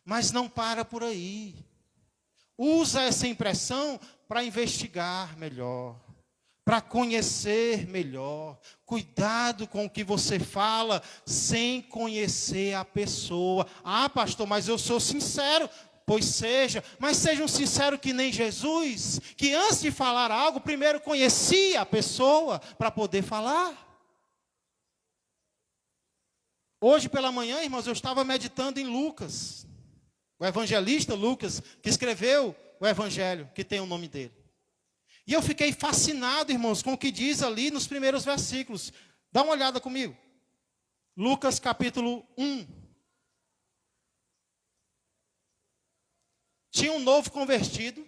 Mas não para por aí. Usa essa impressão para investigar melhor, para conhecer melhor. Cuidado com o que você fala sem conhecer a pessoa. Pastor, mas eu sou sincero. Pois seja, mas seja um sincero que nem Jesus, que antes de falar algo, primeiro conhecia a pessoa para poder falar. Hoje pela manhã, irmãos, eu estava meditando em Lucas, o evangelista Lucas, que escreveu o evangelho, que tem o nome dele. E eu fiquei fascinado, irmãos, com o que diz ali nos primeiros versículos. Dá uma olhada comigo. Lucas capítulo 1. Tinha um novo convertido,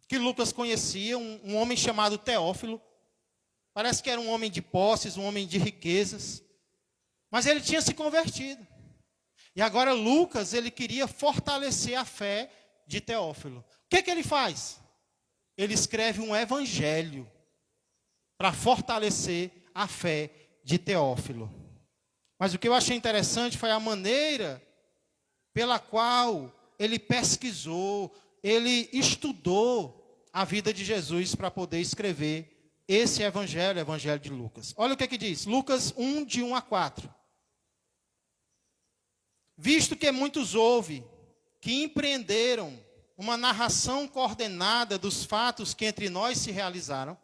que Lucas conhecia, um homem chamado Teófilo. Parece que era um homem de posses, um homem de riquezas. Mas ele tinha se convertido. E agora Lucas, ele queria fortalecer a fé de Teófilo. O que ele faz? Ele escreve um evangelho para fortalecer a fé de Teófilo. Mas o que eu achei interessante foi a maneira pela qual ele pesquisou, ele estudou a vida de Jesus para poder escrever esse evangelho, o evangelho de Lucas. Olha o que diz, Lucas 1, de 1 a 4. Visto que muitos houve que empreenderam uma narração coordenada dos fatos que entre nós se realizaram,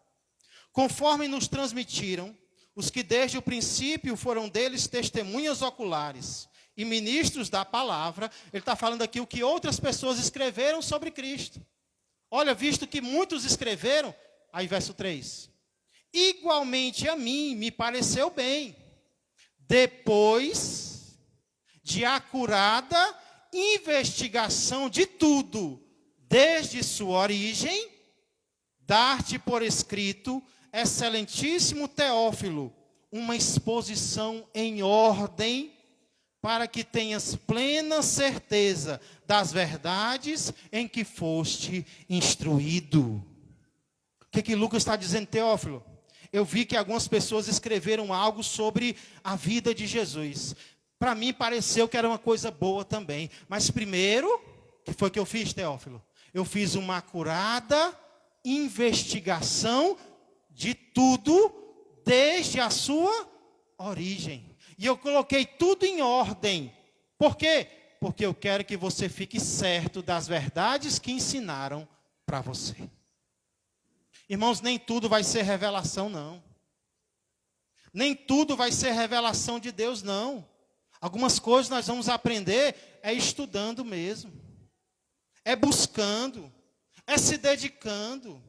conforme nos transmitiram, os que desde o princípio foram deles testemunhas oculares e ministros da palavra. Ele está falando aqui o que outras pessoas escreveram sobre Cristo. Olha, visto que muitos escreveram, aí verso 3. Igualmente a mim me pareceu bem, depois de acurada investigação de tudo, desde sua origem, dar-te por escrito, excelentíssimo Teófilo, uma exposição em ordem, para que tenhas plena certeza das verdades em que foste instruído. O que Lucas está dizendo, Teófilo? Eu vi que algumas pessoas escreveram algo sobre a vida de Jesus. Para mim pareceu que era uma coisa boa também. Mas primeiro, o que foi que eu fiz, Teófilo? Eu fiz uma acurada investigação de tudo, desde a sua origem. E eu coloquei tudo em ordem. Por quê? Porque eu quero que você fique certo das verdades que ensinaram para você. Irmãos, nem tudo vai ser revelação, não. Nem tudo vai ser revelação de Deus, não. Algumas coisas nós vamos aprender estudando mesmo. Buscando. Se dedicando.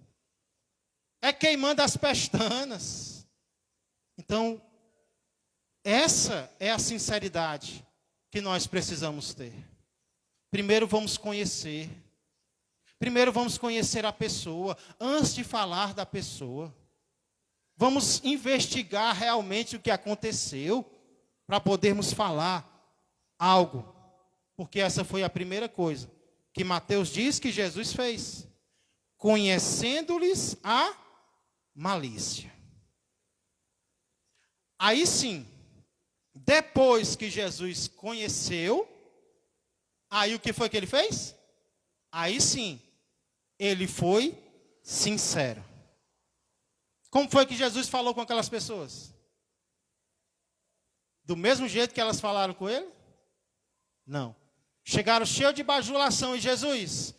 Queimando as pestanas. Então, essa é a sinceridade que nós precisamos ter. Primeiro vamos conhecer. Primeiro vamos conhecer a pessoa, antes de falar da pessoa. Vamos investigar realmente o que aconteceu, para podermos falar algo. Porque essa foi a primeira coisa que Mateus diz que Jesus fez. Conhecendo-lhes a malícia. Aí sim, depois que Jesus conheceu, aí o que foi que ele fez? Aí sim, ele foi sincero. Como foi que Jesus falou com aquelas pessoas? Do mesmo jeito que elas falaram com ele? Não. Chegaram cheios de bajulação e Jesus,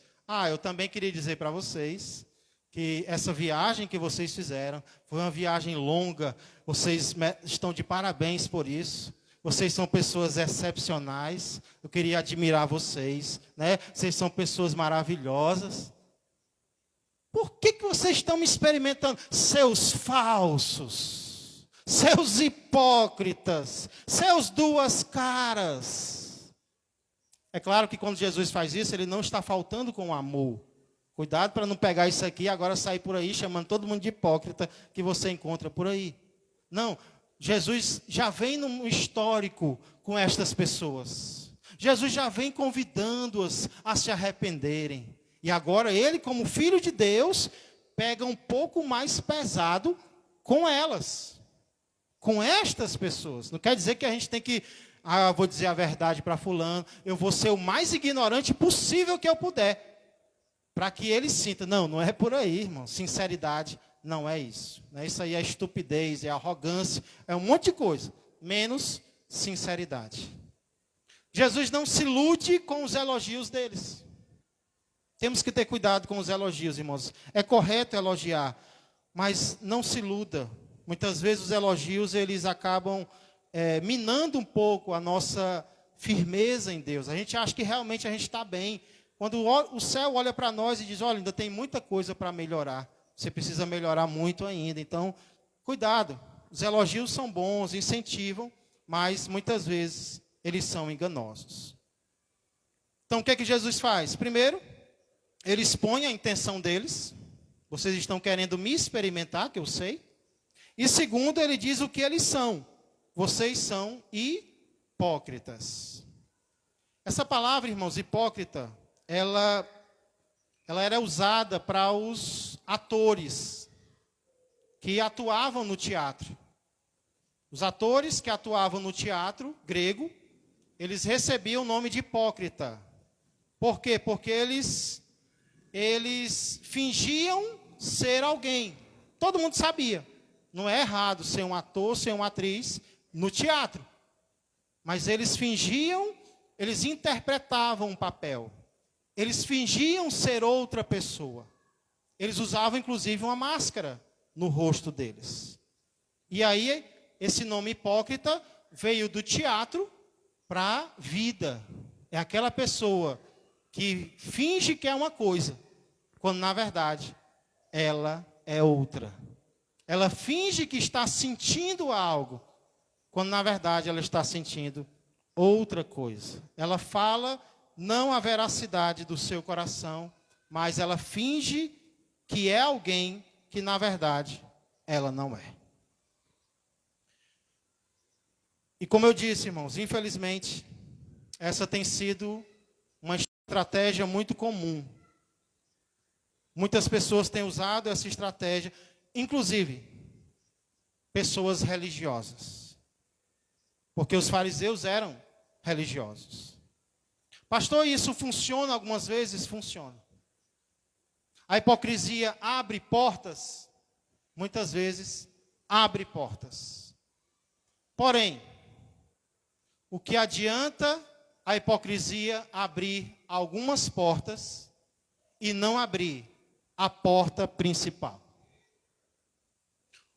eu também queria dizer para vocês que essa viagem que vocês fizeram foi uma viagem longa. Vocês estão de parabéns por isso. Vocês são pessoas excepcionais. Eu queria admirar vocês, né? Vocês são pessoas maravilhosas. Por que vocês estão me experimentando? Seus falsos, seus hipócritas, seus duas caras. É claro que quando Jesus faz isso, ele não está faltando com amor. Cuidado para não pegar isso aqui e agora sair por aí chamando todo mundo de hipócrita que você encontra por aí. Não, Jesus já vem num histórico com estas pessoas. Jesus já vem convidando-as a se arrependerem. E agora ele, como filho de Deus, pega um pouco mais pesado com elas. Com estas pessoas. Não quer dizer que a gente tem que, eu vou dizer a verdade para fulano, eu vou ser o mais ignorante possível que eu puder. Para que ele sinta, não é por aí, irmão. Sinceridade não é isso. Isso aí é estupidez, é arrogância, é um monte de coisa. Menos sinceridade. Jesus não se ilude com os elogios deles. Temos que ter cuidado com os elogios, irmãos. É correto elogiar, mas não se iluda. Muitas vezes os elogios, eles acabam minando um pouco a nossa firmeza em Deus. A gente acha que realmente a gente está bem. Quando o céu olha para nós e diz, olha, ainda tem muita coisa para melhorar. Você precisa melhorar muito ainda. Então, cuidado. Os elogios são bons, incentivam, mas muitas vezes eles são enganosos. Então, o que é que Jesus faz? Primeiro, ele expõe a intenção deles. Vocês estão querendo me experimentar, que eu sei. E segundo, ele diz o que eles são. Vocês são hipócritas. Essa palavra, irmãos, hipócrita, ela era usada para os atores que atuavam no teatro. Os atores que atuavam no teatro grego, eles recebiam o nome de hipócrita. Por quê? Porque eles fingiam ser alguém. Todo mundo sabia. Não é errado ser um ator, ser uma atriz no teatro. Mas eles fingiam, eles interpretavam um papel. Eles fingiam ser outra pessoa. Eles usavam, inclusive, uma máscara no rosto deles. E aí, esse nome hipócrita veio do teatro para a vida. É aquela pessoa que finge que é uma coisa, quando, na verdade, ela é outra. Ela finge que está sentindo algo, quando na verdade ela está sentindo outra coisa. Ela fala não a veracidade do seu coração, mas ela finge que é alguém que na verdade ela não é. E como eu disse, irmãos, infelizmente, essa tem sido uma estratégia muito comum. Muitas pessoas têm usado essa estratégia, inclusive pessoas religiosas. Porque os fariseus eram religiosos. Pastor, isso funciona algumas vezes? Funciona. A hipocrisia abre portas? Muitas vezes abre portas. Porém, o que adianta a hipocrisia abrir algumas portas e não abrir a porta principal?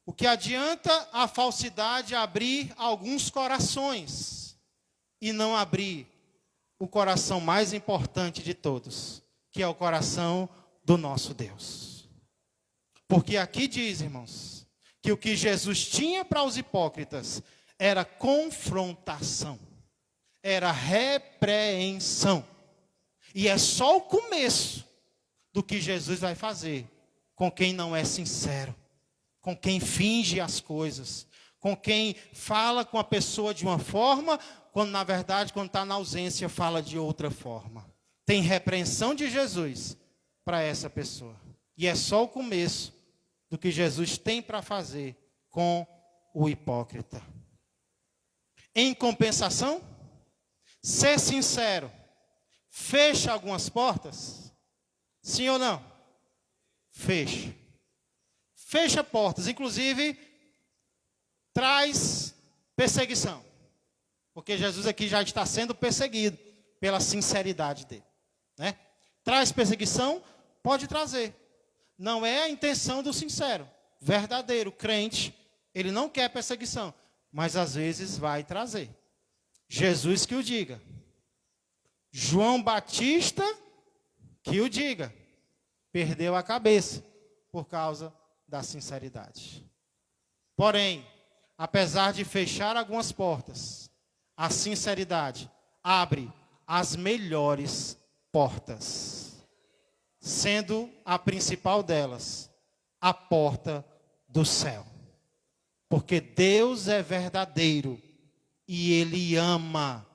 O que adianta a falsidade abrir alguns corações e não abrir o coração mais importante de todos, que é o coração do nosso Deus? Porque aqui diz, irmãos, que o que Jesus tinha para os hipócritas era confrontação, era repreensão. E é só o começo do que Jesus vai fazer com quem não é sincero, com quem finge as coisas, com quem fala com a pessoa de uma forma, quando na verdade, quando está na ausência, fala de outra forma. Tem repreensão de Jesus para essa pessoa. E é só o começo do que Jesus tem para fazer com o hipócrita. Em compensação, ser sincero fecha algumas portas? Sim ou não? Fecha. Fecha portas, inclusive traz perseguição. Porque Jesus aqui já está sendo perseguido pela sinceridade dele, né? Traz perseguição? Pode trazer. Não é a intenção do sincero, verdadeiro, crente, ele não quer perseguição, mas às vezes vai trazer. Jesus que o diga. João Batista que o diga. Perdeu a cabeça por causa da sinceridade. Porém, apesar de fechar algumas portas, a sinceridade abre as melhores portas, sendo a principal delas a porta do céu. Porque Deus é verdadeiro e Ele ama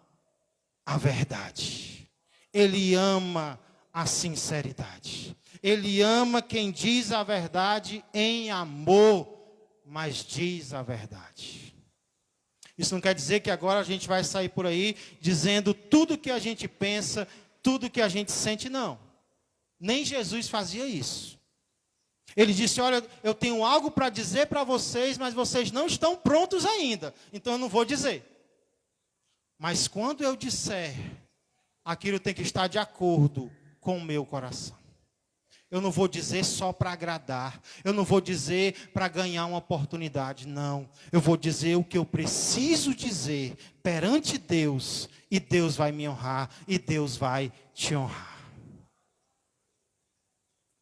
a verdade. Ele ama a sinceridade. Ele ama quem diz a verdade em amor, mas diz a verdade. Isso não quer dizer que agora a gente vai sair por aí dizendo tudo que a gente pensa, tudo que a gente sente, não. Nem Jesus fazia isso. Ele disse, olha, eu tenho algo para dizer para vocês, mas vocês não estão prontos ainda, então eu não vou dizer. Mas quando eu disser, aquilo tem que estar de acordo com o meu coração. Eu não vou dizer só para agradar. Eu não vou dizer para ganhar uma oportunidade. Não. Eu vou dizer o que eu preciso dizer perante Deus. E Deus vai me honrar. E Deus vai te honrar.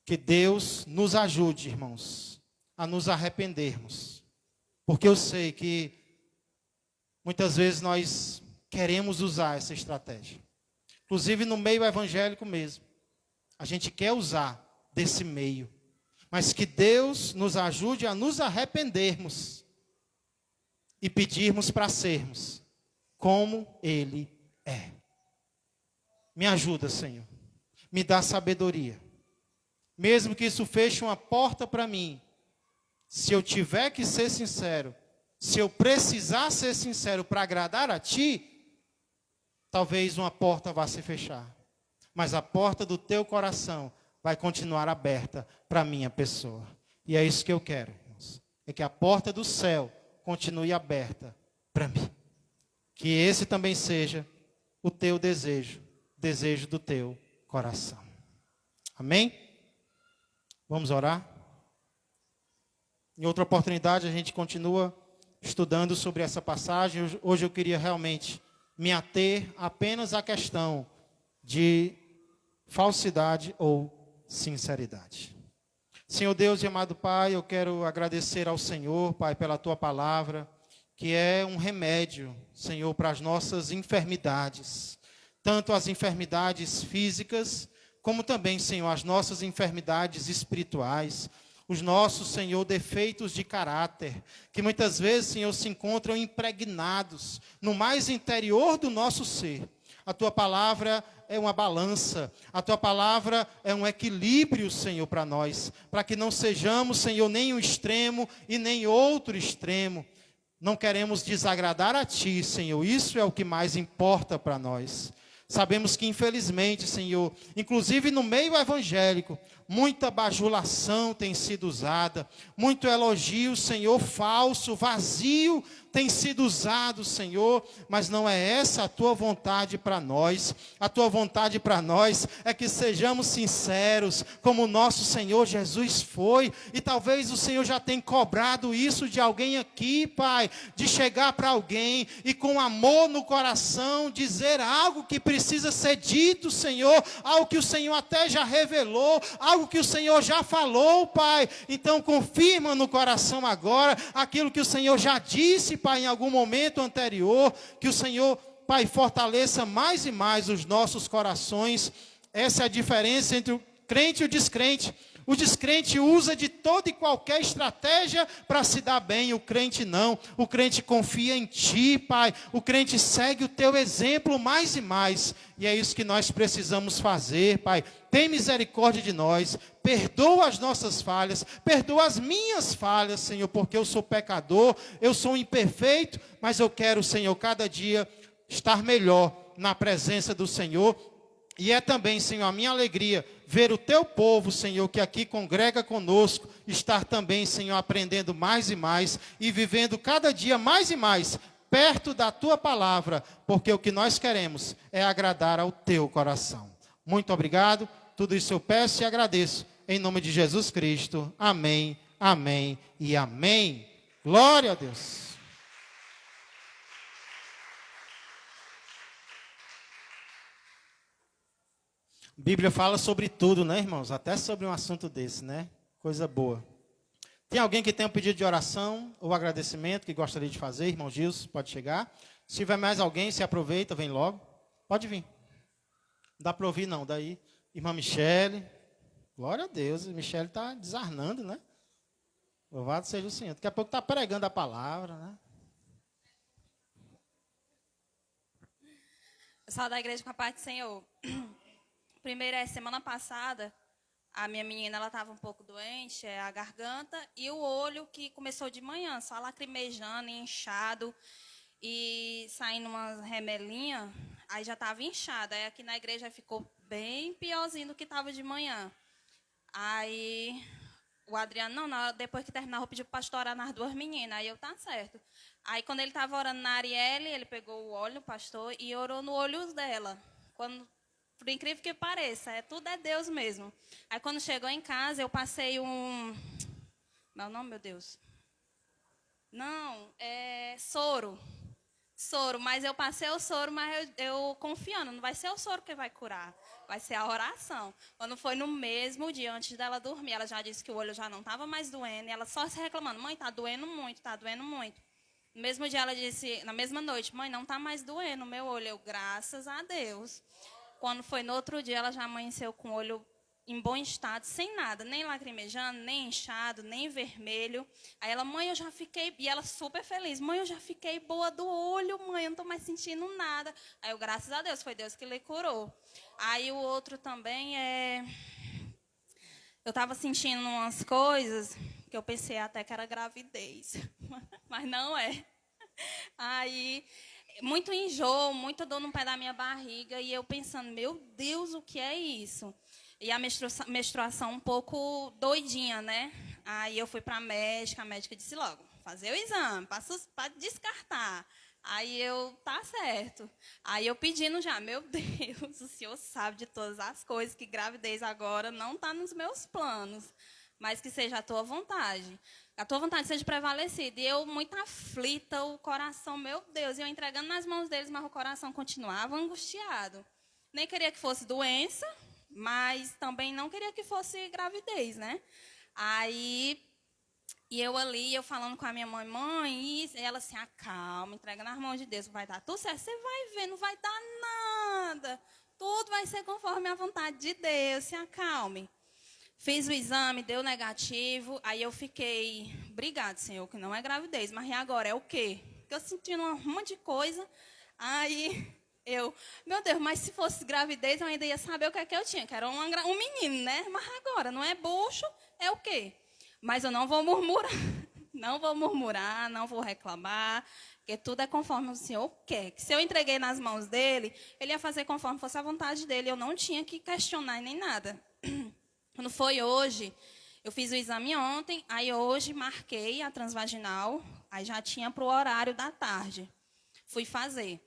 Que Deus nos ajude, irmãos, a nos arrependermos. Porque eu sei que muitas vezes nós queremos usar essa estratégia. Inclusive no meio evangélico mesmo. A gente quer usar desse meio, mas que Deus nos ajude a nos arrependermos e pedirmos para sermos como Ele é. Me ajuda, Senhor, me dá sabedoria, mesmo que isso feche uma porta para mim, se eu tiver que ser sincero, se eu precisar ser sincero para agradar a Ti, talvez uma porta vá se fechar, mas a porta do Teu coração vai continuar aberta para a minha pessoa. E é isso que eu quero, irmãos. É que a porta do céu continue aberta para mim. Que esse também seja o teu desejo, desejo do teu coração. Amém? Vamos orar? Em outra oportunidade a gente continua estudando sobre essa passagem. Hoje eu queria realmente me ater apenas à questão de falsidade ou sinceridade. Senhor Deus e amado Pai, eu quero agradecer ao Senhor, Pai, pela Tua palavra. que é um remédio, Senhor, para as nossas enfermidades, tanto as enfermidades físicas, como também, Senhor, as nossas enfermidades espirituais, os nossos, Senhor, defeitos de caráter, que muitas vezes, Senhor, se encontram impregnados no mais interior do nosso ser. A Tua palavra é uma balança, a Tua palavra é um equilíbrio, Senhor, para nós, para que não sejamos, Senhor, nem um extremo e nem outro extremo. Não queremos desagradar a Ti, Senhor, isso é o que mais importa para nós. Sabemos que, infelizmente, Senhor, inclusive no meio evangélico, muita bajulação tem sido usada, muito elogio, Senhor, falso, vazio tem sido usado, Senhor, mas não é essa a Tua vontade para nós. A Tua vontade para nós é que sejamos sinceros, como o nosso Senhor Jesus foi, e talvez o Senhor já tenha cobrado isso de alguém aqui, Pai, de chegar para alguém e com amor no coração dizer algo que precisa ser dito, Senhor, algo que o Senhor até já revelou, algo que o Senhor já falou, Pai. Então confirma no coração agora aquilo que o Senhor já disse, Pai, em algum momento anterior, que o Senhor, Pai, fortaleça mais e mais os nossos corações. Essa é a diferença entre o crente e o descrente. O descrente usa de toda e qualquer estratégia para se dar bem, o crente não. O crente confia em Ti, Pai. O crente segue o Teu exemplo mais e mais. E é isso que nós precisamos fazer, Pai. Tem misericórdia de nós, perdoa as nossas falhas, perdoa as minhas falhas, Senhor, porque eu sou pecador, eu sou imperfeito, mas eu quero, Senhor, cada dia estar melhor na presença do Senhor. E é também, Senhor, a minha alegria ver o Teu povo, Senhor, que aqui congrega conosco, estar também, Senhor, aprendendo mais e mais e vivendo cada dia mais e mais perto da Tua palavra, porque o que nós queremos é agradar ao Teu coração. Muito obrigado, tudo isso eu peço e agradeço, em nome de Jesus Cristo. Amém, amém e amém. Glória a Deus. A Bíblia fala sobre tudo, né, irmãos? Até sobre um assunto desse, né? Coisa boa. Tem alguém que tem um pedido de oração ou agradecimento que gostaria de fazer? Irmão Gilson, pode chegar. Se tiver mais alguém, se aproveita, vem logo. Pode vir. Não dá para ouvir, não. Daí, irmã Michele. Glória a Deus. Michele está desarnando, né? Louvado seja o Senhor. Daqui a pouco está pregando a palavra, né? Pessoal da igreja com a paz do Senhor. Primeiro, semana passada, a minha menina, ela estava um pouco doente, a garganta e o olho que começou de manhã, só lacrimejando, inchado e saindo umas remelinhas, aí já estava inchada. Aí aqui na igreja ficou bem piorzinho do que estava de manhã. Aí o Adriano, depois que terminar, eu pedi para o pastor orar nas duas meninas, aí eu, tá certo. Aí quando ele estava orando na Arielle, ele pegou o óleo, o pastor, e orou no olho dela. Por incrível que pareça, tudo é Deus mesmo. Aí quando chegou em casa, eu passei Meu nome, meu Deus? Não, é soro. Soro, mas eu passei o soro, mas eu confiando, não vai ser o soro que vai curar, vai ser a oração. Quando foi no mesmo dia, antes dela dormir, ela já disse que o olho já não estava mais doendo, e ela só se reclamando, mãe, tá doendo muito, tá doendo muito. No mesmo dia ela disse, na mesma noite, mãe, não tá mais doendo o meu olho, eu, graças a Deus. Quando foi no outro dia, ela já amanheceu com o olho em bom estado, sem nada, nem lacrimejando, nem inchado, nem vermelho. Aí ela, mãe, eu já fiquei... E ela super feliz. Mãe, eu já fiquei boa do olho, mãe, eu não estou mais sentindo nada. Aí eu, graças a Deus, foi Deus que lhe curou. Aí o outro também eu estava sentindo umas coisas que eu pensei até que era gravidez. Mas não é. Aí... muito enjoo, muita dor no pé da minha barriga, e eu pensando, meu Deus, o que é isso? E a menstruação um pouco doidinha, né? Aí eu fui para a médica disse logo, fazer o exame, para descartar. Aí eu, tá certo. Aí eu pedindo já, meu Deus, o Senhor sabe de todas as coisas, que gravidez agora não está nos meus planos, mas que seja a tua vontade. A tua vontade seja prevalecida. E eu, muito aflita, o coração, meu Deus, eu entregando nas mãos deles, mas o coração continuava angustiado. Nem queria que fosse doença, mas também não queria que fosse gravidez, né? Aí, E eu ali, eu falando com a minha mãe, mãe, e ela assim, acalma, entrega nas mãos de Deus, vai dar tudo certo. Você vai ver, não vai dar nada. Tudo vai ser conforme a vontade de Deus, se acalme. Fiz o exame, deu negativo, aí eu fiquei, obrigado, Senhor, que não é gravidez, mas e agora, é o quê? Porque eu sentindo um monte de coisa, aí meu Deus, mas se fosse gravidez, eu ainda ia saber o que é que eu tinha, que era um menino, né? Mas agora, não é bucho, é o quê? Mas eu não vou murmurar, não vou murmurar, não vou reclamar, porque tudo é conforme o Senhor quer. Que se eu entreguei nas mãos dele, ele ia fazer conforme fosse a vontade dele, eu não tinha que questionar nem nada. Quando foi hoje, eu fiz o exame ontem, aí hoje marquei a transvaginal, aí já tinha para o horário da tarde. Fui fazer.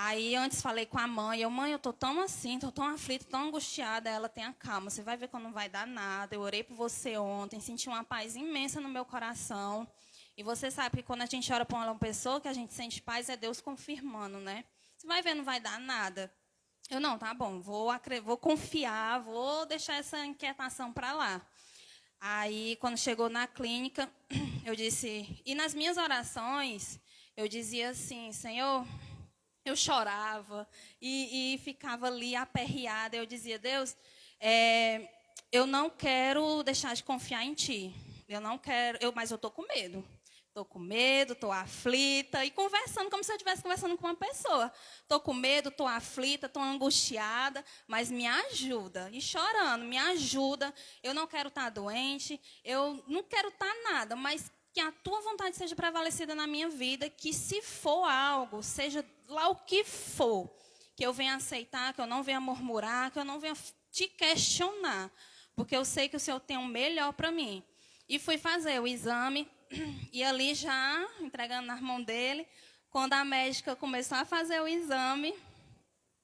Aí antes falei com a mãe, mãe, eu estou tão assim, estou tão aflita, tão angustiada. Ela, tenha calma, você vai ver quando não vai dar nada. Eu orei por você ontem, senti uma paz imensa no meu coração. E você sabe que quando a gente ora por uma pessoa, que a gente sente paz, é Deus confirmando, né? Você vai ver, não vai dar nada. Eu, não, tá bom, vou confiar, vou deixar essa inquietação para lá. Aí, quando chegou na clínica, eu disse... E nas minhas orações, eu dizia assim, Senhor... Eu chorava e ficava ali aperreada. Eu dizia, Deus, eu não quero deixar de confiar em Ti. Eu não quero, mas eu estou com medo. Estou com medo, estou aflita. E conversando como se eu estivesse conversando com uma pessoa. Estou com medo, estou aflita, estou angustiada, mas me ajuda. E chorando, me ajuda. Eu não quero estar doente, eu não quero estar nada, mas que a Tua vontade seja prevalecida na minha vida, que se for algo, seja lá o que for, que eu venha aceitar, que eu não venha murmurar, que eu não venha te questionar, porque eu sei que o Senhor tem o melhor para mim. E fui fazer o exame, e ali já, entregando nas mãos dele, quando a médica começou a fazer o exame,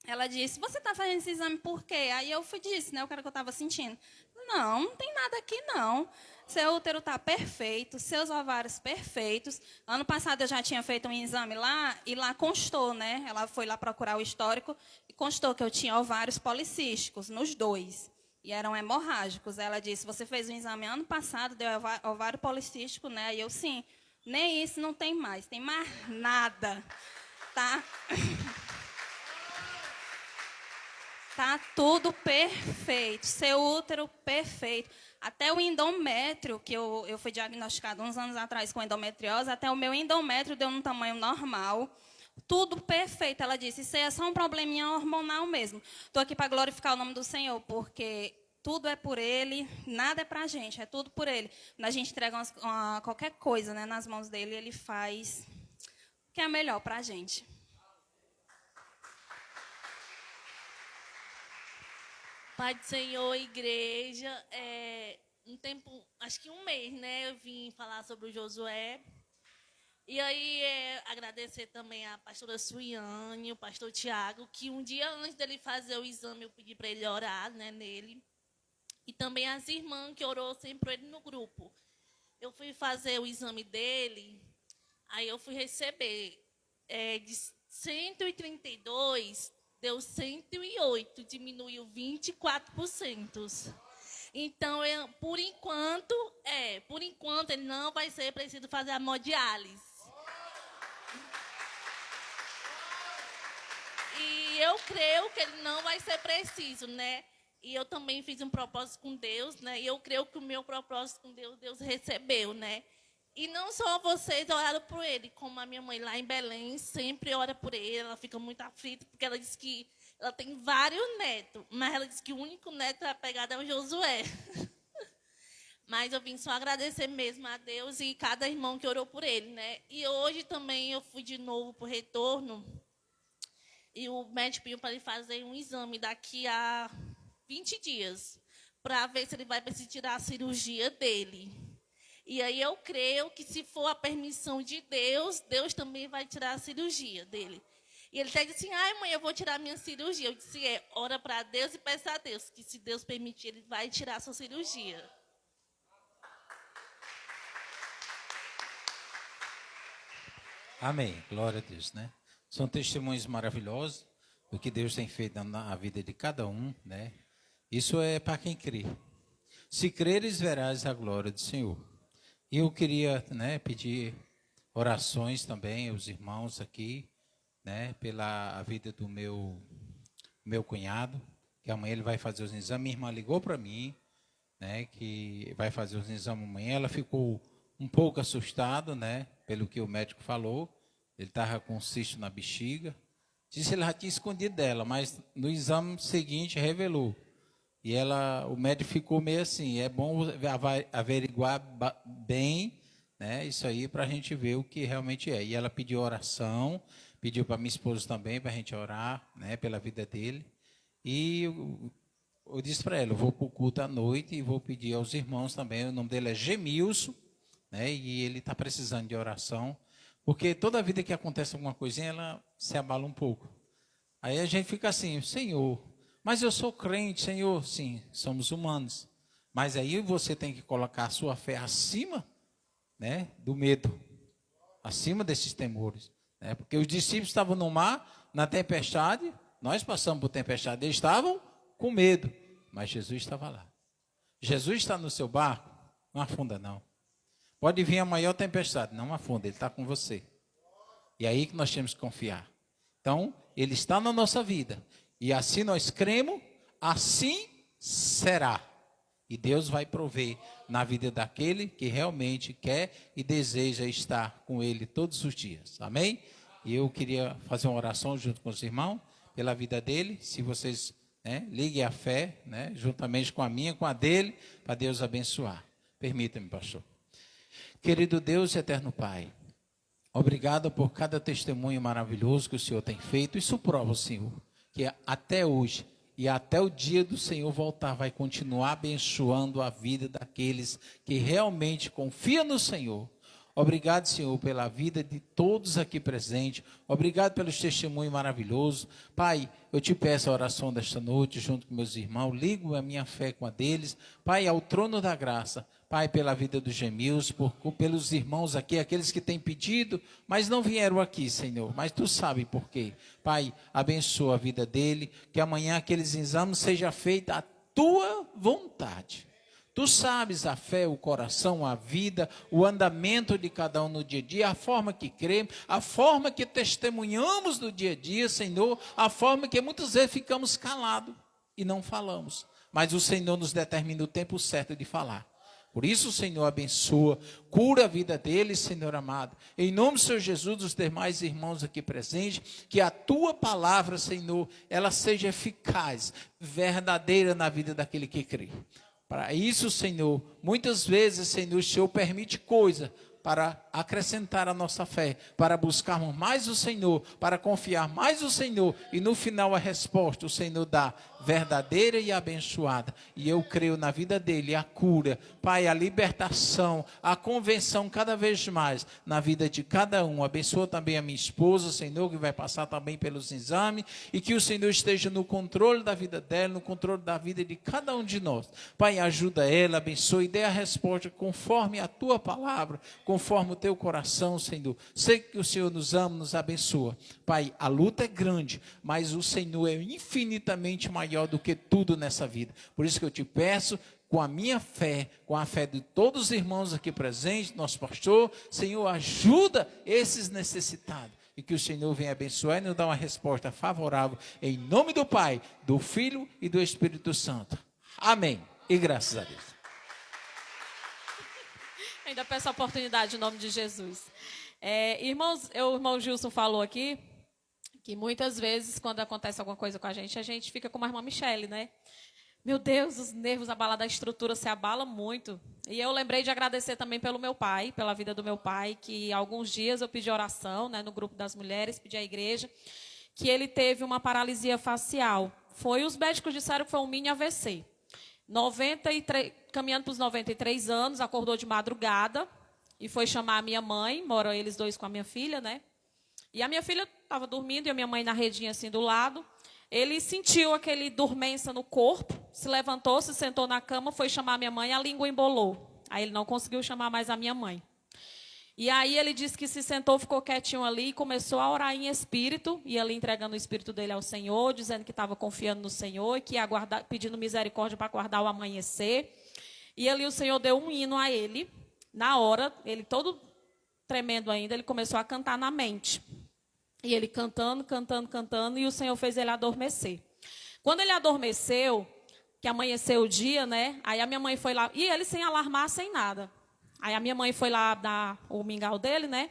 ela disse, você está fazendo esse exame por quê? Aí eu disse, né, o cara que eu estava sentindo. Não, não tem nada aqui não. Seu útero está perfeito, seus ovários perfeitos. Ano passado eu já tinha feito um exame lá, e lá constou, né? Ela foi lá procurar o histórico, e constou que eu tinha ovários policísticos, nos 2. E eram hemorrágicos. Ela disse, você fez um exame ano passado, deu ovário policístico, né? E eu, sim, nem isso não tem mais nada, tá? Tá tudo perfeito, seu útero perfeito. Até o endométrio, que eu fui diagnosticada uns anos atrás com endometriose, até o meu endométrio deu um tamanho normal. Tudo perfeito, ela disse. Isso é só um probleminha hormonal mesmo. Estou aqui para glorificar o nome do Senhor, porque tudo é por Ele, nada é para a gente, é tudo por Ele. Quando a gente entrega qualquer coisa, né, nas mãos dEle, Ele faz o que é melhor para a gente. Pai do Senhor, igreja, um tempo, acho que um mês, né, eu vim falar sobre o Josué. E aí, agradecer também a pastora Suiane, o pastor Tiago, que um dia antes dele fazer o exame, eu pedi para ele orar, né, nele. E também as irmãs que orou sempre por ele no grupo. Eu fui fazer o exame dele, aí eu fui receber de 132... deu 108, diminuiu 24%. Então, por enquanto ele não vai ser preciso fazer a hemodiálise. E eu creio que ele não vai ser preciso, né? E eu também fiz um propósito com Deus, né? E eu creio que o meu propósito com Deus, Deus recebeu, né? E não só vocês oraram por ele, como a minha mãe lá em Belém sempre ora por ele. Ela fica muito aflita, porque ela diz que ela tem vários netos, mas ela diz que o único neto apegado é o Josué. Mas eu vim só agradecer mesmo a Deus e cada irmão que orou por ele, né? E hoje também eu fui de novo para o retorno, e o médico pediu para ele fazer um exame daqui a 20 dias, para ver se ele vai precisar tirar a cirurgia dele. E aí eu creio que se for a permissão de Deus, Deus também vai tirar a cirurgia dele. E ele até disse assim, ai mãe, eu vou tirar a minha cirurgia. Eu disse, ora para Deus e peça a Deus, que se Deus permitir, ele vai tirar a sua cirurgia. Amém, glória a Deus, né? São testemunhos maravilhosos do que Deus tem feito na vida de cada um, né? Isso é para quem crê. Se creres, verás a glória do Senhor. E eu queria, né, pedir orações também aos irmãos aqui, né, pela vida do meu cunhado, que amanhã ele vai fazer os exames. Minha irmã ligou para mim, né, que vai fazer os exames amanhã. Ela ficou um pouco assustada, né, pelo que o médico falou. Ele estava com um cisto na bexiga. Disse que ele já tinha escondido dela, mas no exame seguinte revelou. E o médico ficou meio assim, é bom averiguar bem, né, isso aí para a gente ver o que realmente é. E ela pediu oração, pediu para minha esposa também, para a gente orar, né, pela vida dele. E eu disse para ela, eu vou para o culto à noite e vou pedir aos irmãos também, o nome dele é Gemilson, né, e ele está precisando de oração, porque toda vida que acontece alguma coisinha, ela se abala um pouco. Aí a gente fica assim, Senhor, mas eu sou crente, Senhor. Sim, somos humanos. Mas aí você tem que colocar a sua fé acima, né, do medo, acima desses temores. Né? Porque os discípulos estavam no mar, na tempestade, nós passamos por tempestade, eles estavam com medo, mas Jesus estava lá. Jesus está no seu barco, não afunda não. Pode vir a maior tempestade, não afunda, ele está com você. E é aí que nós temos que confiar. Então, ele está na nossa vida. E assim nós cremos, assim será. E Deus vai prover na vida daquele que realmente quer e deseja estar com ele todos os dias. Amém? E eu queria fazer uma oração junto com os irmãos, pela vida dele. Se vocês, né, liguem a fé, né, juntamente com a minha, com a dele, para Deus abençoar. Permita-me, pastor. Querido Deus e eterno Pai, obrigado por cada testemunho maravilhoso que o Senhor tem feito. Isso prova, Senhor, que até hoje e até o dia do Senhor voltar, vai continuar abençoando a vida daqueles que realmente confiam no Senhor. Obrigado, Senhor, pela vida de todos aqui presentes. Obrigado pelos testemunhos maravilhosos. Pai, eu te peço a oração desta noite, junto com meus irmãos. Ligo a minha fé com a deles. Pai, ao trono da graça. Pai, pela vida dos Gemilson, pelos irmãos aqui, aqueles que têm pedido, mas não vieram aqui, Senhor. Mas Tu sabes por quê. Pai, abençoa a vida dele. Que amanhã aqueles exames sejam feitos à Tua vontade. Tu sabes a fé, o coração, a vida, o andamento de cada um no dia a dia, a forma que cremos, a forma que testemunhamos no dia a dia, Senhor, a forma que muitas vezes ficamos calados e não falamos. Mas o Senhor nos determina o tempo certo de falar. Por isso, Senhor, abençoa, cura a vida deles, Senhor amado. Em nome do Senhor Jesus, dos demais irmãos aqui presentes, que a Tua palavra, Senhor, ela seja eficaz, verdadeira na vida daquele que crê. Para isso, Senhor, muitas vezes, Senhor, o Senhor permite coisa para acrescentar a nossa fé, para buscarmos mais o Senhor, para confiar mais o Senhor, e no final a resposta o Senhor dá verdadeira e abençoada. E eu creio na vida dele, a cura, Pai, a libertação, a convenção cada vez mais na vida de cada um. Abençoa também a minha esposa, Senhor, que vai passar também pelos exames, e que o Senhor esteja no controle da vida dela, no controle da vida de cada um de nós. Pai, ajuda ela, abençoe e dê a resposta conforme a Tua palavra, conforme o Teu coração, Senhor. Sei que o Senhor nos ama, nos abençoa. Pai, a luta é grande, mas o Senhor é infinitamente maior do que tudo nessa vida. Por isso que eu te peço, com a minha fé, com a fé de todos os irmãos aqui presentes, nosso pastor, Senhor, ajuda esses necessitados. E que o Senhor venha abençoar e nos dar uma resposta favorável, em nome do Pai, do Filho e do Espírito Santo. Amém. E graças a Deus. Ainda peço a oportunidade em nome de Jesus. Irmãos, o irmão Gilson falou aqui que muitas vezes, quando acontece alguma coisa com a gente fica como a irmã Michele, né? Meu Deus, os nervos abalados, a estrutura se abala muito. E eu lembrei de agradecer também pelo meu pai, pela vida do meu pai, que alguns dias eu pedi oração, né, no grupo das mulheres, pedi à igreja, que ele teve uma paralisia facial. Os médicos disseram que foi um mini AVC. 93, caminhando para os 93 anos, acordou de madrugada e foi chamar a minha mãe, moram eles dois com a minha filha, né? E a minha filha estava dormindo e a minha mãe na redinha assim do lado. Ele sentiu aquele dormência no corpo, se levantou, se sentou na cama, foi chamar a minha mãe, a língua embolou. Aí ele não conseguiu chamar mais a minha mãe. E aí ele disse que se sentou, ficou quietinho ali e começou a orar em espírito, e ali entregando o espírito dele ao Senhor, dizendo que estava confiando no Senhor, e que ia aguardar, pedindo misericórdia para aguardar o amanhecer. E ali o Senhor deu um hino a ele, Na hora, ele todo tremendo ainda, ele começou a cantar na mente. E ele cantando, e o Senhor fez ele adormecer. Quando ele adormeceu, que amanheceu o dia, né? Aí a minha mãe foi lá, e ele sem alarmar, sem nada. Aí a minha mãe foi lá dar o mingau dele, né?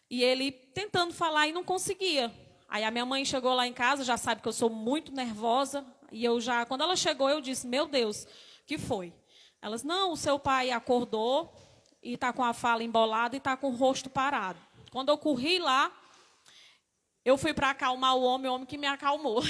E ele tentando falar e não conseguia. Aí a minha mãe chegou lá em casa, já sabe que eu sou muito nervosa. E quando ela chegou, eu disse, meu Deus, o que foi? Elas, não, o seu pai acordou e está com a fala embolada e está com o rosto parado. Quando eu corri lá, eu fui para acalmar o homem que me acalmou.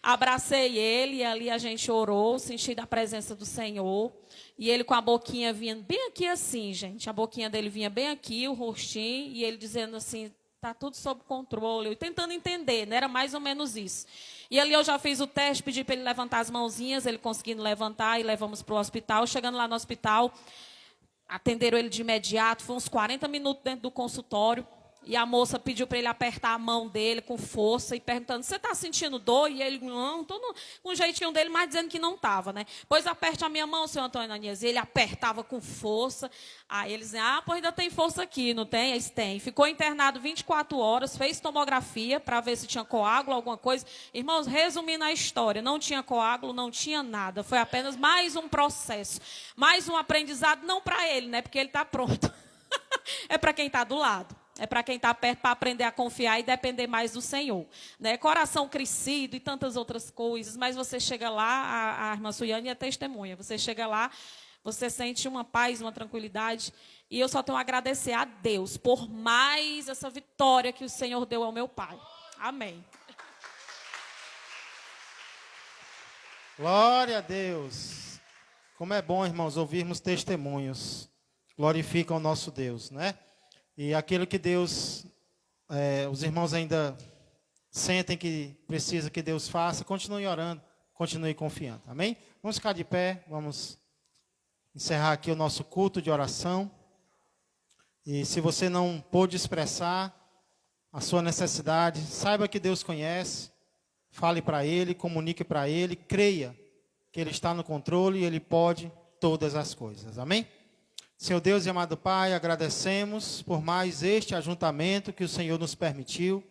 Abracei ele e ali a gente orou, senti a presença do Senhor. E ele com a boquinha vindo bem aqui assim, gente. A boquinha dele vinha bem aqui, o rostinho, e ele dizendo assim, está tudo sob controle. Eu tentando entender, né? Era mais ou menos isso. E ali eu já fiz o teste, pedi para ele levantar as mãozinhas, ele conseguindo levantar e levamos para o hospital. Chegando lá no hospital, atenderam ele de imediato, foi uns 40 minutos dentro do consultório. E a moça pediu para ele apertar a mão dele com força e perguntando, você está sentindo dor? E ele, não, estou com um jeitinho dele, mas dizendo que não estava, né? Pois aperte a minha mão, senhor Antônio Ananias. E ele apertava com força. Aí eles diziam, pois ainda tem força aqui, não tem? Eles têm. Ficou internado 24 horas, fez tomografia para ver se tinha coágulo, alguma coisa. Irmãos, resumindo a história, não tinha coágulo, não tinha nada. Foi apenas mais um processo, mais um aprendizado, não para ele, né? Porque ele está pronto. É para quem está do lado. É para quem está perto, para aprender a confiar e depender mais do Senhor. Né? Coração crescido e tantas outras coisas. Mas você chega lá, a irmã Suiane é testemunha. Você chega lá, você sente uma paz, uma tranquilidade. E eu só tenho a agradecer a Deus por mais essa vitória que o Senhor deu ao meu pai. Amém. Glória a Deus. Como é bom, irmãos, ouvirmos testemunhos. Glorificam o nosso Deus, né? E aquilo que Deus, os irmãos ainda sentem que precisa que Deus faça, continue orando, continue confiando, amém? Vamos ficar de pé, vamos encerrar aqui o nosso culto de oração. E se você não pôde expressar a sua necessidade, saiba que Deus conhece, fale para Ele, comunique para Ele, creia que Ele está no controle e Ele pode todas as coisas, amém? Senhor Deus e amado Pai, agradecemos por mais este ajuntamento que o Senhor nos permitiu.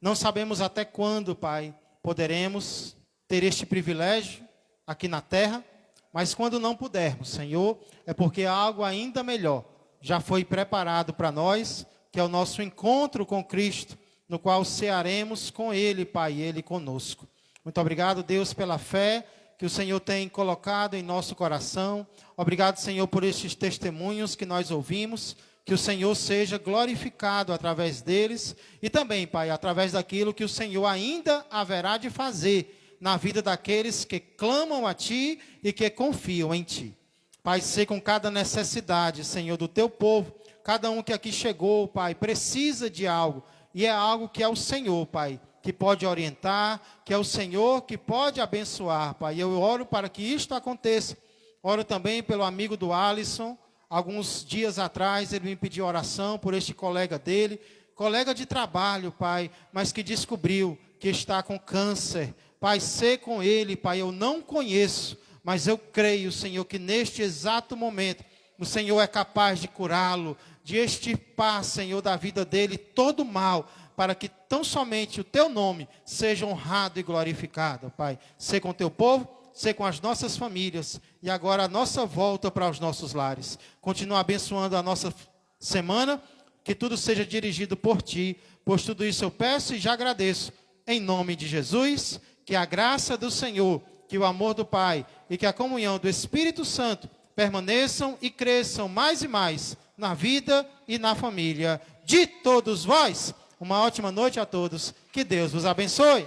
Não sabemos até quando, Pai, poderemos ter este privilégio aqui na terra, mas quando não pudermos, Senhor, é porque algo ainda melhor já foi preparado para nós, que é o nosso encontro com Cristo, no qual cearemos com Ele, Pai, e Ele conosco. Muito obrigado, Deus, pela fé que o Senhor tem colocado em nosso coração. Obrigado, Senhor, por estes testemunhos que nós ouvimos. Que o Senhor seja glorificado através deles. E também, Pai, através daquilo que o Senhor ainda haverá de fazer na vida daqueles que clamam a Ti e que confiam em Ti. Pai, sei com cada necessidade, Senhor, do Teu povo. Cada um que aqui chegou, Pai, precisa de algo. E é algo que é o Senhor, Pai, que pode orientar, que é o Senhor que pode abençoar, Pai. Eu oro para que isto aconteça. Oro também pelo amigo do Alisson. Alguns dias atrás ele me pediu oração por este colega dele, colega de trabalho, Pai, mas que descobriu que está com câncer. Pai, sê com ele, Pai, eu não conheço, mas eu creio, Senhor, que neste exato momento o Senhor é capaz de curá-lo, de extirpar, Senhor, da vida dele todo mal, para que tão somente o Teu nome seja honrado e glorificado, Pai. Sê com o Teu povo, sê com as nossas famílias, e agora a nossa volta para os nossos lares. Continua abençoando a nossa semana, que tudo seja dirigido por Ti, pois tudo isso eu peço e já agradeço, em nome de Jesus, que a graça do Senhor, que o amor do Pai e que a comunhão do Espírito Santo permaneçam e cresçam mais e mais na vida e na família de todos vós. Uma ótima noite a todos. Que Deus vos abençoe.